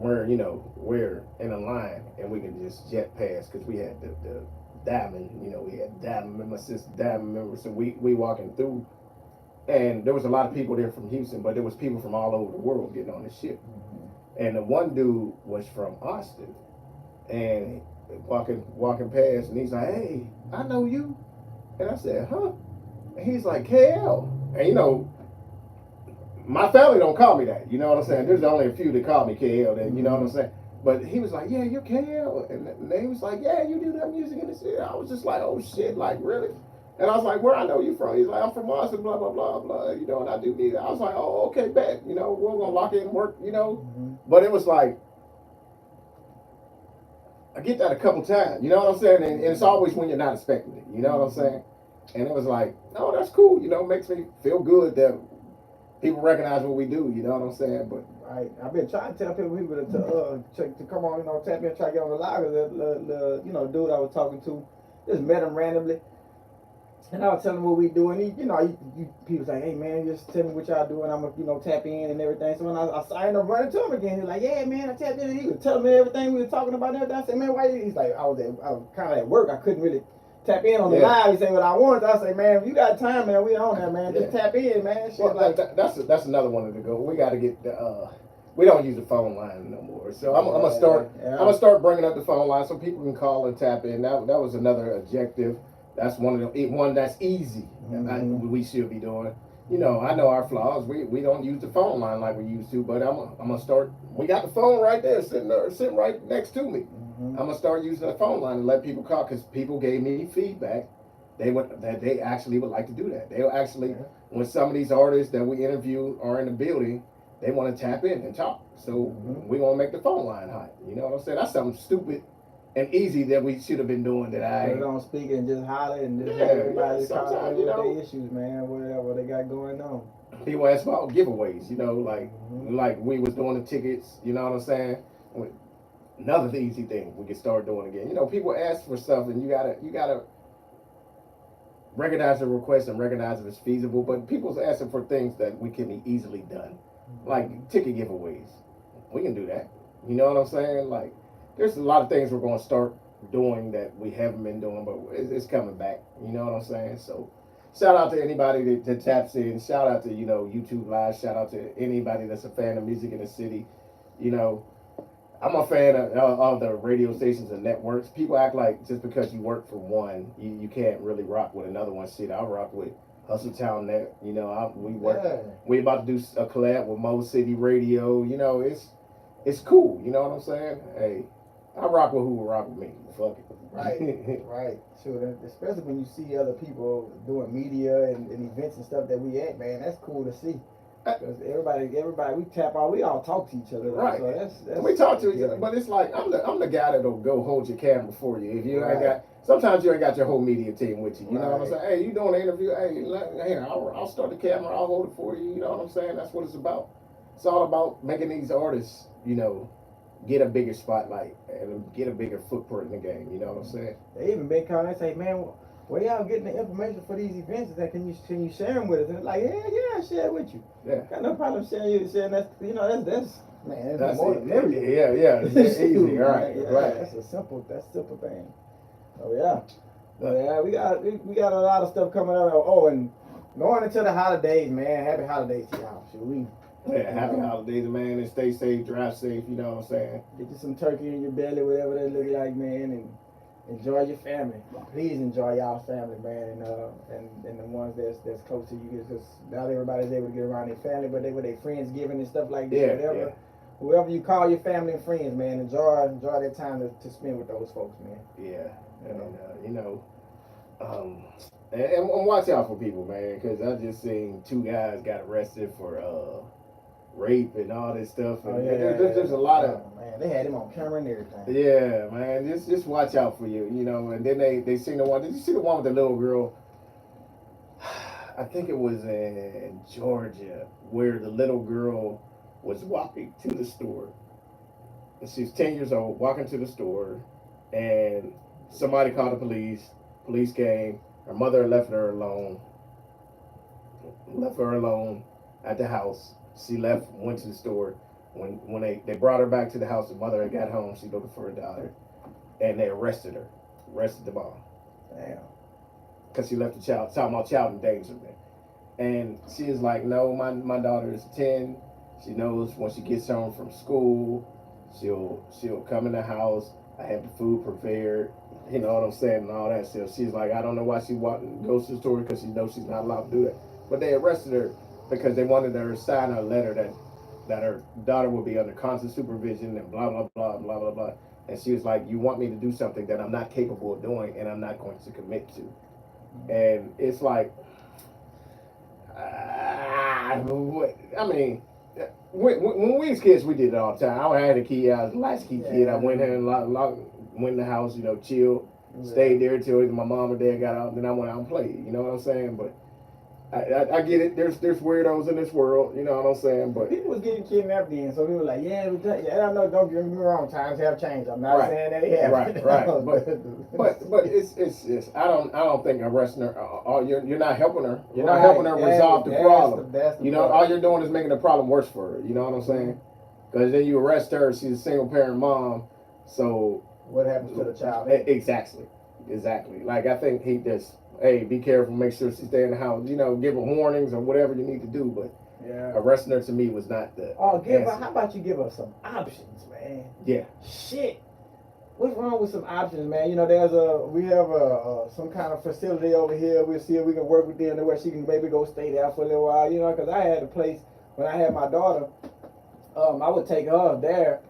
in a line and we can just jet past because we had the diamond, you know, we had diamond, my sister diamond member, so we walking through, and there was a lot of people there from Houston, but there was people from all over the world getting on the ship. And the one dude was from Austin, and walking past, and he's like, hey, I know you. And I said, huh? And he's like, KL. And you know, my family don't call me that. You know what I'm saying? There's only a few that call me KL. That, you know what I'm saying? But he was like, yeah, you're KL. And they was like, yeah, you do that music in the city. I was just like, oh shit, like really? And I was like, where I know you from? He's like, I'm from Austin, blah, blah, blah, blah. You know, and I do music. I was like, oh, okay, bet. You know, we're going to lock in and work, you know? But it was like, I get that a couple times. You know what I'm saying? And it's always when you're not expecting it. You know what I'm saying? And it was like, oh, that's cool. You know, it makes me feel good that people recognize what we do. You know what I'm saying? But I've been trying to tell people to come on, tap in, try to get on the live. The dude I was talking to, just met him randomly, and I was telling him what we do, and people say, hey man, just tell me what y'all doing. I'm gonna tap in and everything. So when I ended up running to him again, he's like, yeah man, I tapped in, and he was telling me everything we were talking about and everything. I said, man, why you? He's like, I was kind of at work, I couldn't really tap in on the live. He said what I wanted. I say, man, if you got time, man, we on there, man. Just tap in, man. Shit, well, that's another one to go. We got to get the. We don't use the phone line no more, so I'm gonna start. I'm gonna start bringing up the phone line so people can call and tap in. That was another objective. That's one that's easy, and we should be doing. You know, I know our flaws. We don't use the phone line like we used to, but I'm gonna start. We got the phone right there, sitting right next to me. I'm gonna start using the phone line and let people call, because people gave me feedback. That they actually would like to do that. They'll actually, when some of these artists that we interview are in the building, they want to tap in and talk. So we want to make the phone line hot. You know what I'm saying? That's something stupid and easy that we should have been doing. That I put it on speaker and just holler and just have everybody call with their issues, man. Whatever they got going on. People ask about giveaways. You know, like we was doing the tickets. You know what I'm saying? Another easy thing we can start doing again. You know, people ask for stuff, and you gotta recognize the request and recognize if it's feasible. But people's asking for things that we can be easily done, like ticket giveaways. We can do that. You know what I'm saying? Like, there's a lot of things we're going to start doing that we haven't been doing, but it's coming back. You know what I'm saying? So, shout out to anybody that taps in. Shout out to YouTube Live. Shout out to anybody that's a fan of music in the city. You know, I'm a fan of the radio stations and networks. People act like just because you work for one, you can't really rock with another one. Shit, I rock with Hustle Town Net. You know, we about to do a collab with Mo City Radio. You know, it's cool. You know what I'm saying? Hey, I rock with who will rock with me. Fuck it. Right. Sure. Especially when you see other people doing media and events and stuff that we at, man. That's cool to see. Because everybody, we tap out, we all talk to each other. Right. So that's we talk to each other, but it's like I'm the guy that'll go hold your camera for you. If you ain't got, sometimes you ain't got your whole media team with you. You know what I'm saying? Hey, you doing an interview? Hey, I'll start the camera. I'll hold it for you. You know what I'm saying? That's what it's about. It's all about making these artists, get a bigger spotlight and get a bigger footprint in the game. You know what I'm saying? They even been calling and say, man, where y'all getting the information for these events? That can you share them with us? And it's like, yeah, I share it with you. Yeah. Got no problem sharing that. That's man. That's more than everything. Yeah. It's easy. Right. That's simple thing. Oh yeah. We got a lot of stuff coming up. Oh, and going into the holidays, man. Happy holidays to y'all. Happy holidays, man, and stay safe, drive safe. You know what I'm saying? Get you some turkey in your belly, whatever that look like, man, and enjoy your family. Please enjoy y'all family, man, and the ones that's close to you. Because not everybody's able to get around their family, but they with their friends giving and stuff like that. Whoever you call your family and friends, man, enjoy that time to spend with those folks, man. Yeah, and watch out for people, man, because I just seen 2 guys got arrested for rape and all this stuff. And there's a lot of man. They had him on camera and everything. Yeah, man. Just watch out for you, And then they seen the one. Did you see the one with the little girl? I think it was in Georgia, where the little girl was walking to the store. And she's 10 years old, walking to the store, and somebody called the police. Police came. Her mother left her alone at the house. She left, went to the store. When they brought her back to the house, the mother had got home. She looking for her daughter, and they arrested the mom. Damn. Because she left the child, talking about child endangerment. And she is like, no, my daughter is 10. She knows when she gets home from school, she'll come in the house. I have the food prepared. You know what I'm saying, and all that stuff. She's like, I don't know why she goes to the store, because she knows she's not allowed to do that. But they arrested her because they wanted her to sign a letter that her daughter would be under constant supervision and blah, blah, blah, blah, blah, blah. And she was like, you want me to do something that I'm not capable of doing and I'm not going to commit to. And it's like, I mean, when we was kids, we did it all the time. I had a key, I was a latchkey kid. I went in and went in the house, you know, chilled, stayed there till either my mom or dad got out, and then I went out and played. You know what I'm saying? But I get it. There's weirdos in this world. You know what I'm saying? But people was getting kidnapped then, so people were like, yeah, I know. Don't get me wrong. Times have changed. I'm not saying that they have. Right. But it's I don't think arresting her. You're not helping her. You're not helping her resolve the problem. You know, all you're doing is making the problem worse for her. You know what I'm saying? Because then you arrest her. She's a single parent mom. So what happens to the child? Exactly. Like I think he just. Hey, be careful. Make sure she stay in the house. You know, give her warnings or whatever you need to do. But arresting her to me was not the. Oh, how about you give her some options, man? Yeah. Shit. What's wrong with some options, man? You know, we have some kind of facility over here. We'll see if we can work with them where she can maybe go stay there for a little while. You know, because I had a place when I had my daughter. I would take her there,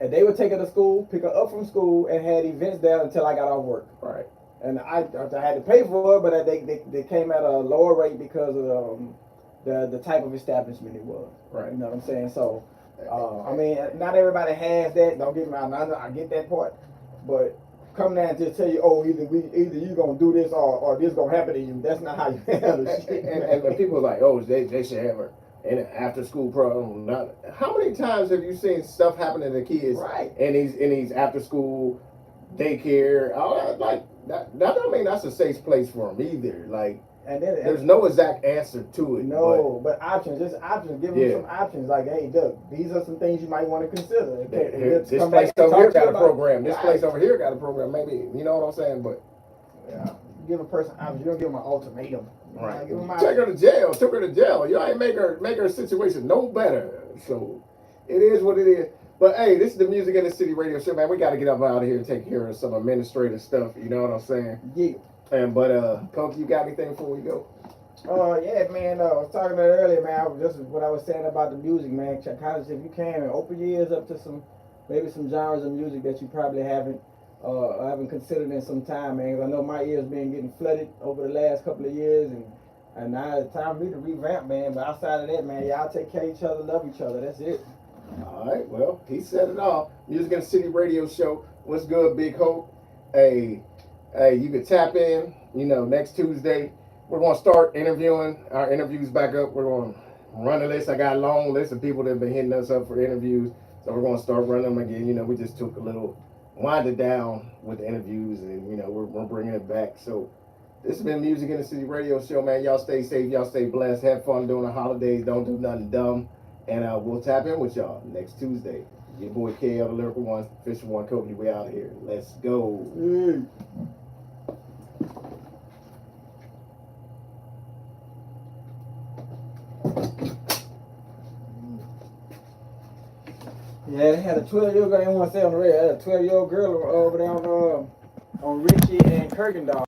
and they would take her to school, pick her up from school, and had events there until I got off work. Right. And I had to pay for it, but they came at a lower rate because of the type of establishment it was. Right. You know what I'm saying? So, I mean, not everybody has that. Don't get me wrong. I get that part, but come down and just tell you, oh, either you gonna do this or this gonna happen to you. That's not how you handle shit. And people are like, oh, they should have her in an after school program. How many times have you seen stuff happening to kids? Right. In these after school daycare, all that, like. That don't mean that's a safe place for them either. Like, and then, there's no exact answer to it. No, but options, just options. Give them some options. Like, hey, look, these are some things you might want to consider. This place over here got a program. This place over here got a program. Maybe, you know what I'm saying? But give a person options. You don't give them an ultimatum. Right. Take her to jail. Took her to jail. You ain't make her situation no better. So it is what it is. But hey, this is the Music in the City radio show, man. We got to get up out of here and take care of some administrative stuff. You know what I'm saying? Yeah. But Coke, you got anything before we go? Yeah, man. I was talking about it earlier, man. This is what I was saying about the music, man. Kind of, if you can, open your ears up to some genres of music that you probably haven't considered in some time, man. 'Cause I know my ears been getting flooded over the last couple of years, and now it's time for me to revamp, man. But outside of that, man, y'all take care of each other, love each other. That's it. All right, well, he said it all. Music in the City radio show. What's good, Big Hope? Hey, you can tap in, you know, next Tuesday. We're going to start interviewing our interviews back up. We're going to run a list. I got a long list of people that have been hitting us up for interviews. So we're going to start running them again. You know, we just took a little wind it down with the interviews, and, you know, we're bringing it back. So this has been Music in the City radio show, man. Y'all stay safe. Y'all stay blessed. Have fun during the holidays. Don't do nothing dumb. And we'll tap in with y'all next Tuesday. Your boy KL, the Lyrical One, Fisher One Company. We out of here. Let's go. Yeah, they had a 12-year-old girl. I didn't want to say on the radio. They had a 12-year-old girl over there on Richie and Kirkendall.